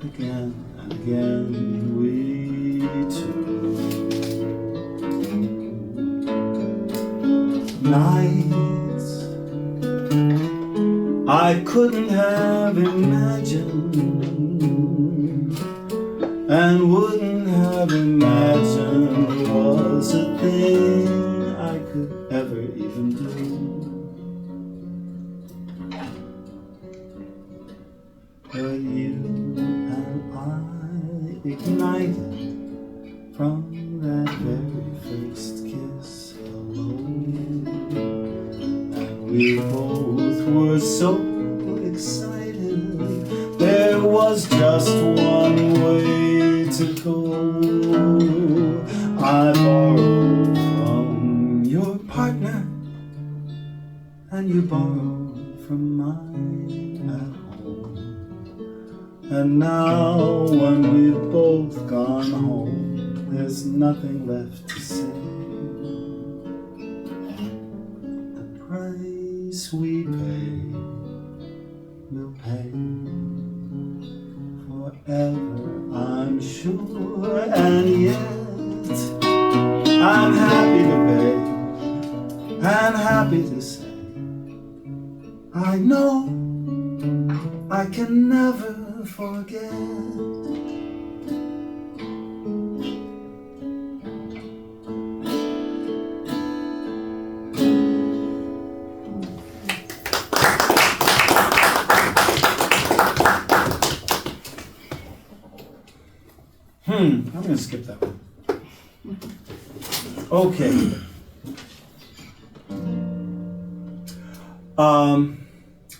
Again and again we two. Nights I couldn't have imagined and wouldn't have imagined was a thing I could ever even do. But you and I ignited from that very first kiss alone, and we both were so excited. There was just one way to go. I borrowed from your partner, and you borrowed from mine at home. And now when we've both gone home, there's nothing left to say. The price we pay, we'll pay forever, I'm sure, and yet I'm happy to pay and happy to say I know I can never forget. I'm going to skip that one. Okay.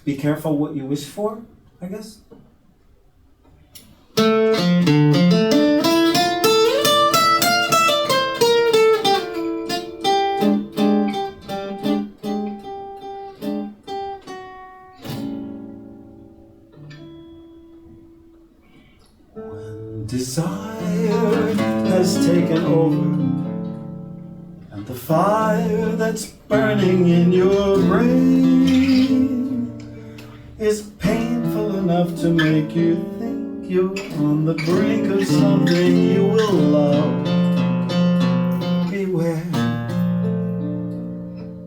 Be careful what you wish for, I guess. When desire has taken over, and the fire that's burning in your brain is painful enough to make you think you're on the brink of something you will love. Beware,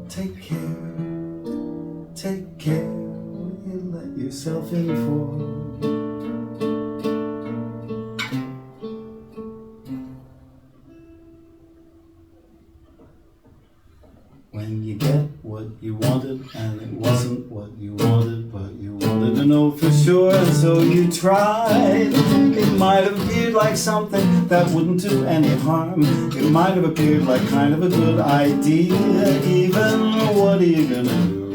take care what you let yourself in for. When you get what you wanted and it wasn't what you wanted, but you wanted to know for sure, and so you tried. It might have appeared like something that wouldn't do any harm. It might have appeared like kind of a good idea. Even what are you gonna do?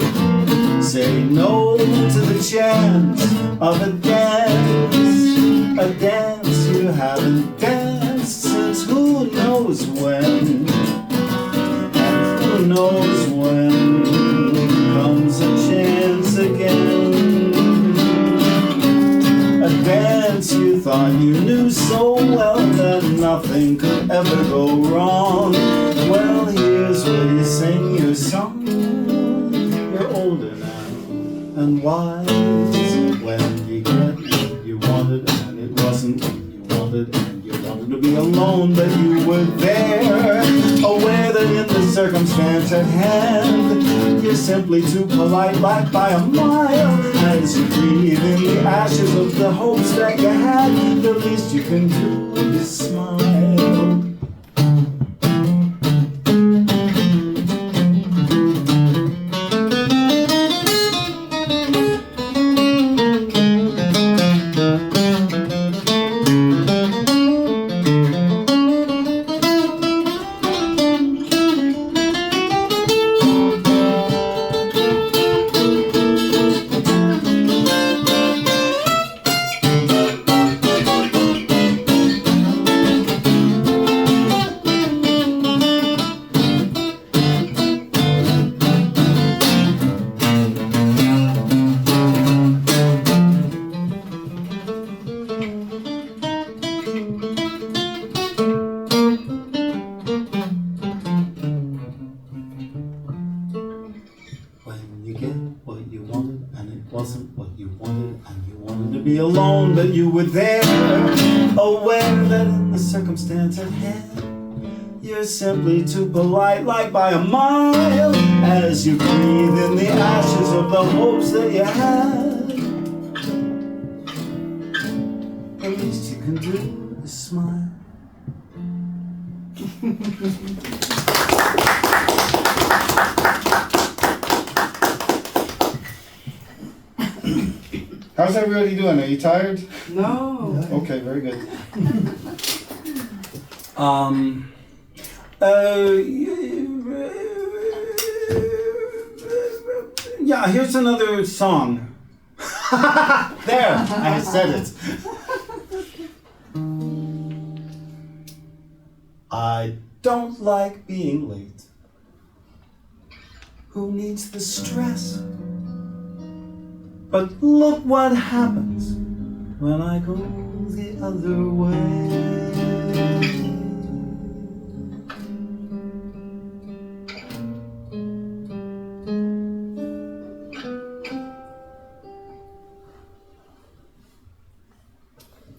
Say no to the chance of a dance you haven't danced since who knows when. thought you knew so well that nothing could ever go wrong. Well, here's where you sing your song. You're older now and wise. When you get what you wanted and it wasn't what you wanted, and you wanted to be alone, but you were there, aware that in the circumstance at hand, you're simply too polite, like by a mile. As you breathe in the ashes of the hopes that you had, the least you can do is smile. Be alone, but you were there, aware that in the circumstance at hand, you're simply too polite, like by a mile. As you breathe in the ashes of the hopes that you had, the least you can do is smile. How's everybody doing? Are you tired? No. Okay, very good. Yeah, here's another song. There, I said it. I don't like being late. Who needs the stress? But look what happens when I go the other way.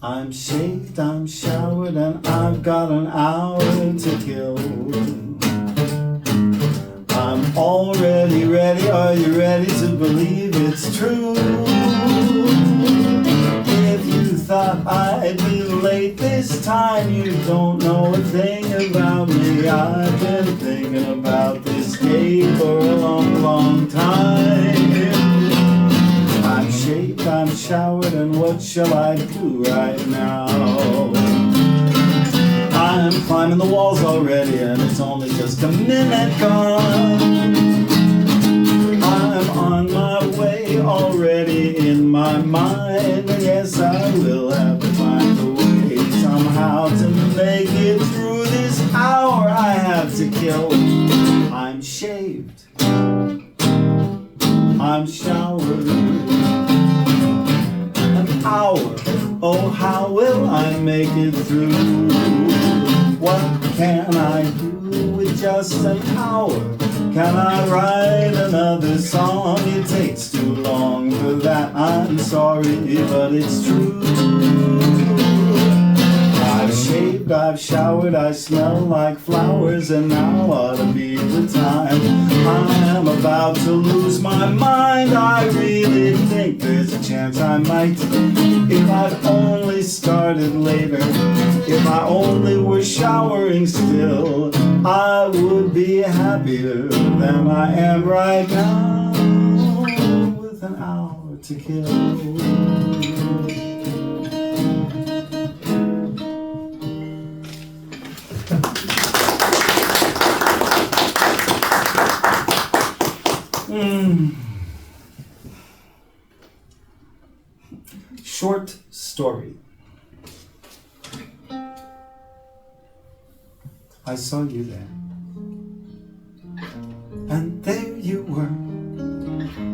I'm shaved, I'm showered, and I've got an hour to kill. I'm already ready, are you ready to believe it's true? If you thought I'd be late this time, you don't know a thing about me. I've been thinking about this day for a long, long time. I'm shaved, I'm showered, and what shall I do right now? I'm climbing the walls already, and it's only just a minute gone. I'm on my way already in my mind, and yes, I will have to find a way somehow to make it through this hour I have to kill. I'm shaved, I'm showered, an hour, oh how will I make it through? What can I do with just an hour? Can I write another song? It takes too long for that, I'm sorry, but it's true. I've shaved, I've showered, I smell like flowers, and now ought to be the time. I'm about to lose my mind, I really think there's a chance I might. If I'd only started later, if I only were showering still, I would be happier than I am right now, with an hour to kill. Short story. I saw you there, and there you were,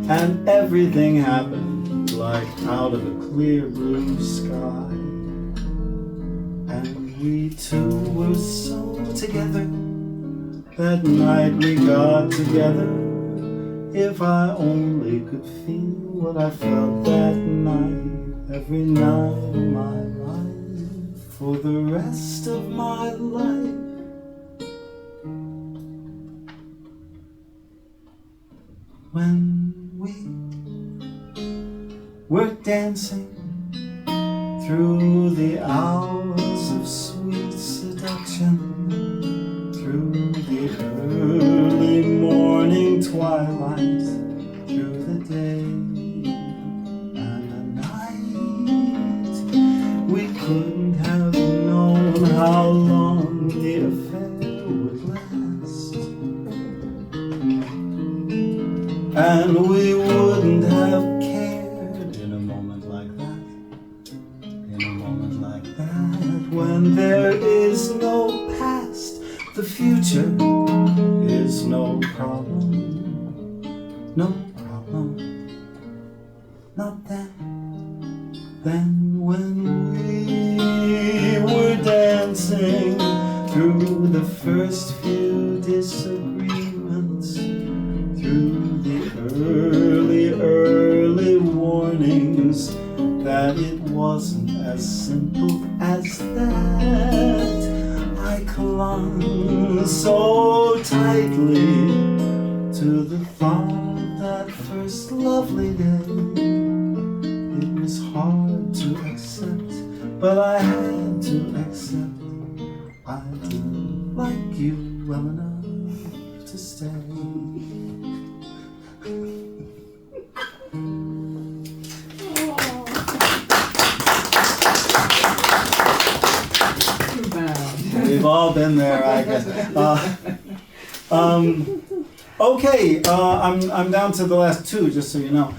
and everything happened like out of a clear blue sky. We two were so together. That night we got together. If I only could feel what I felt that night, every night of my life, for the rest of my life. When we were dancing through the hours of sweet seduction, through the early morning twilight, through the day and the night, we couldn't have known how long the affair would last, and we wouldn't have cared in a moment like that, in a moment like that, when there is no past. The future is no problem, no problem, not then. Then when we were dancing through the first few disagreements, through the early warnings that it wasn't as simple as that, I clung so tightly to the thought that first lovely day. It was hard to accept, but I had to accept. I didn't like you well enough to stay. We've all been there, I guess. Okay, I'm down to the last two, just so you know.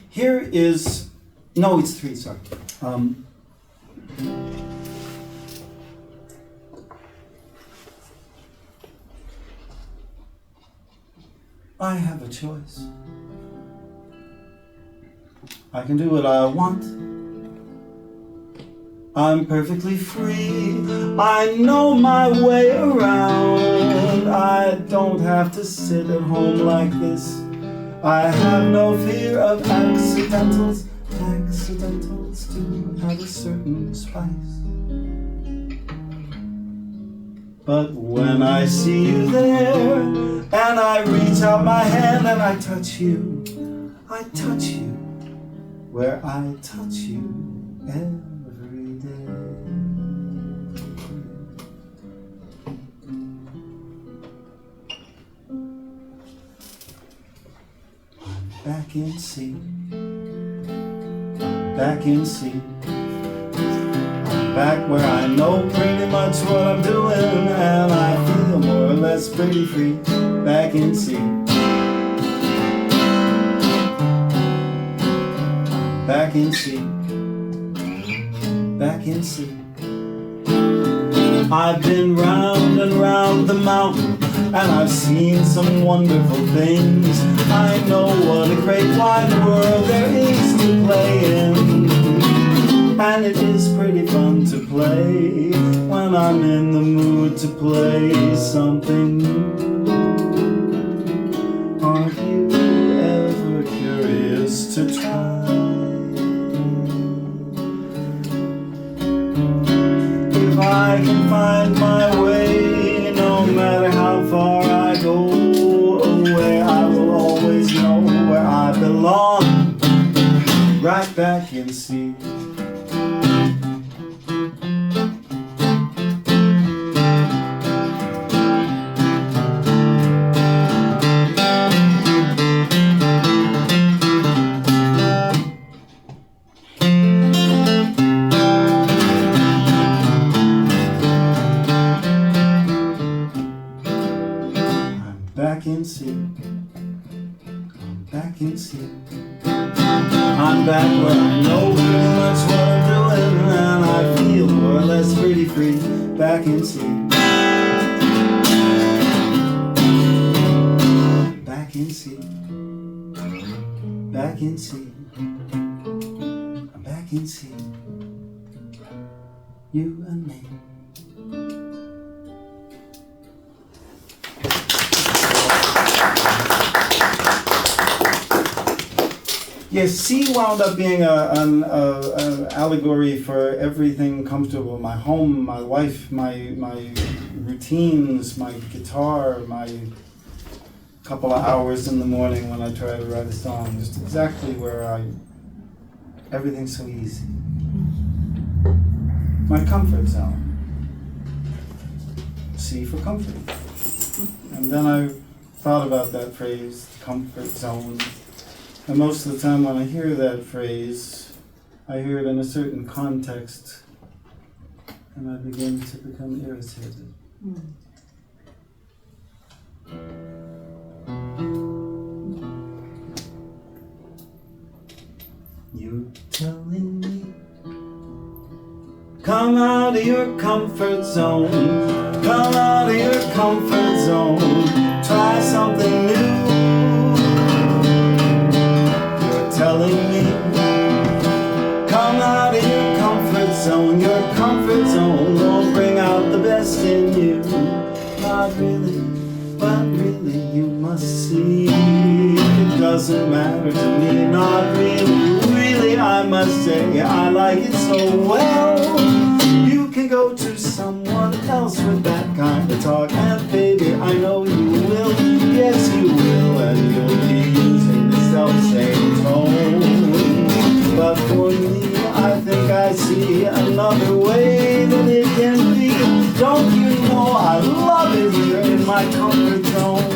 Here is, no, it's three. Sorry. I have a choice. I can do what I want. I'm perfectly free. I know my way around. I don't have to sit at home like this. I have no fear of accidentals. Accidentals do have a certain spice. But when I see you there, and I reach out my hand and I touch you where I touch you every day. I'm back in sea. I'm back in sea. I'm back where I know pretty much what I'm doing, and I feel more or less pretty free. Back in sea. Back in sea. Back in sea. I've been round and round the mountain, and I've seen some wonderful things. I know what a great wide world there is to play in, and it is pretty fun to play when I'm in the mood to play something new. Aren't you ever curious to try? If I can find my way, no matter how far I go away, I will always know where I belong. Right back in sea. Back in sea. I'm back in sea. I'm back where I know pretty much what I'm doing, and I feel more or less pretty free. Back in sea. Back in sea. Back in sea. I'm back in sea. you and me. Yes, sea wound up being an allegory for everything comfortable. My home, my life, my routines, my guitar, my couple of hours in the morning when I try to write a song. Just exactly where everything's so easy. My comfort zone. C for comfort. And then I thought about that phrase, comfort zone. And most of the time when I hear that phrase, I hear it in a certain context, and I begin to become irritated. You telling me, come out of your comfort zone, come out of your comfort zone, try something new. Telling me, come out of your comfort zone. Your comfort zone won't bring out the best in you. Not really, but really you must see. It doesn't matter to me, not really. Really I must say I like it so well. You can go to someone else with that kind of talk, and baby I know you will. Yes you will, and you'll be using the self-same tone. But for me, I think I see another way that it can be. Don't you know I love it here in my comfort zone?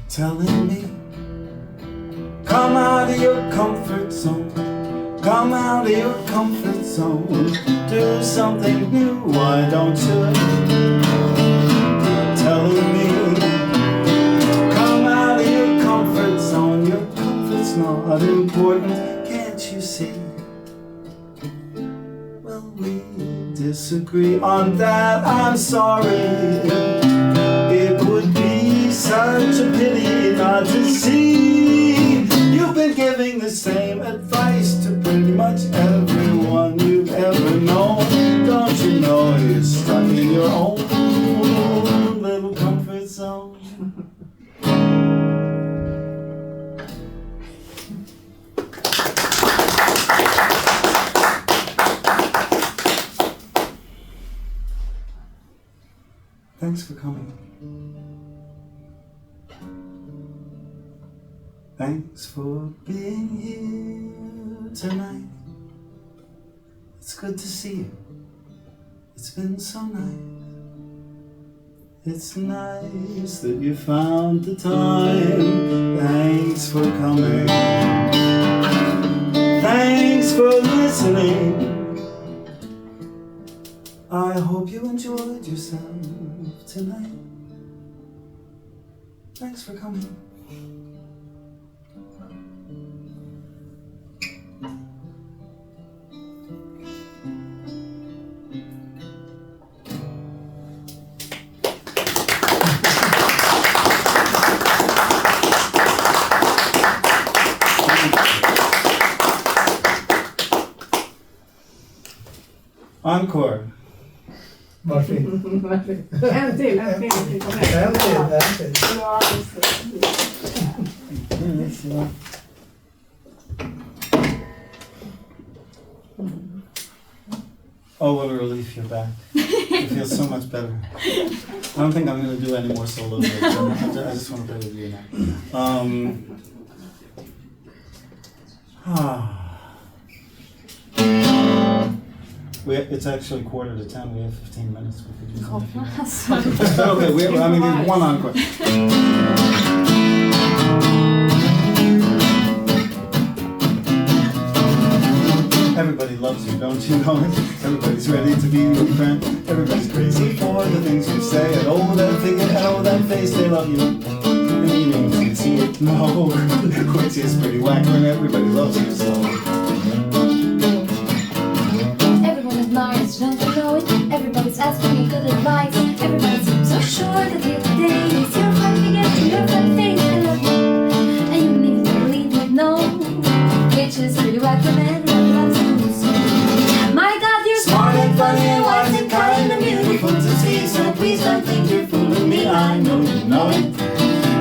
Telling me, come out of your comfort zone, come out of your comfort zone, do something new, why don't you? You're telling me, come out of your comfort zone, your comfort's not important, can't you see? Well, we disagree on that, I'm sorry. It would be such a pity not to see. You've been giving the same advice to pretty much everyone you've ever known. Don't you know you're stuck in your own little comfort zone? Thanks for coming. Thanks for being here tonight. It's good to see you. It's been so nice. It's nice that you found the time. Thanks for coming. Thanks for listening. I hope you enjoyed yourself tonight. Thanks for coming. Encore. Varsågod. En till. Kom igen. En till. Ja, just det. Oh, what a relief you're back. It feels so much better. I don't think I'm going to do any more solos. I just want to play with you now. It's actually 9:45. We have 15 minutes. We could use it if you want. Alltså. Okay, there's one encore. Everybody loves you, don't you know it? Everybody's ready to be your friend. Everybody's crazy for the things you say. And oh, that figure, and oh, that face, they love you. And you know you can see it. No, which is pretty whack when everybody loves you so. Everyone admires, don't you know it? Everybody's asking me good advice. Everybody seems so sure that you today is your friend again, your friend face. I love you. And you need to believe it, no. Which is pretty whack when everyone loves you. My God, you're smart and funny and wise and kind and beautiful to see. So please don't think you're fooling me, I know you know it.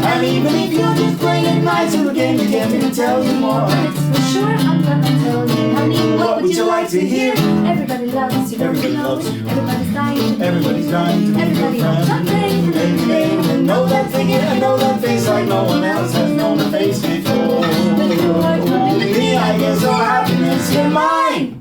And even if you're just playing nice in the game, you can't even tell you more. But it's for sure I'm gonna tell you, honey, what would you like to hear? Everybody loves you, Everybody you know loves you. Everybody's dying. Everybody's dying to be Everybody your wants friend. something. And know that figure, and know that face like no one else has known the face before. Me, I guess your happiness, you're mine.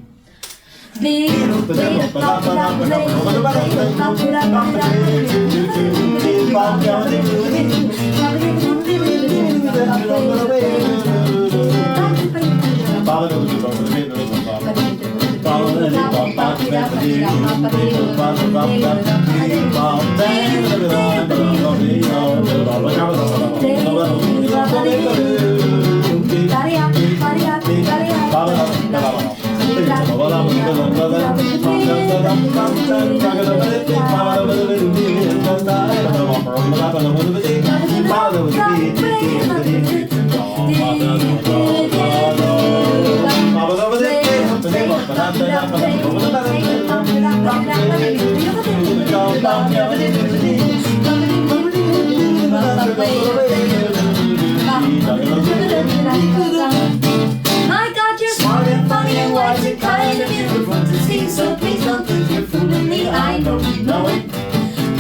My God, you're smart and funny and wise and kind and beautiful to see. So please don't think you're fooling me, I know you know it.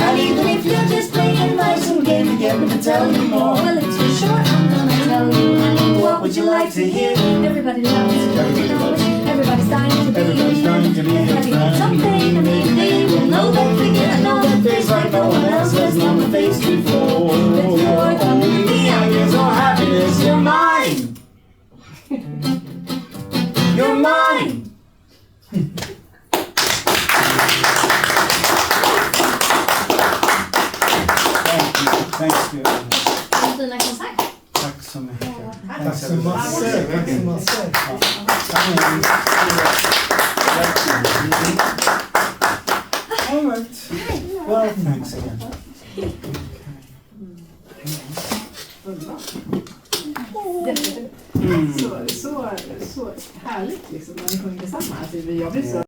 And even if you're just playing nice and game, you get me to tell you more. Well, it's for sure I'm gonna tell you. Honey, what would you like to hear? Everybody loves you, don't you know it? Everybody's dying to be your friend. Everybody wants something, and maybe they will know that figure. I know that face like no one else has known the face before. But you're only me, I guess your happiness, you're mine. You're mine. Thanks you. Fina konsert. Tack så mycket. Tack så mycket. All right. Well, thanks again. Så härligt liksom när ni sjunger tillsammans. Jag blir så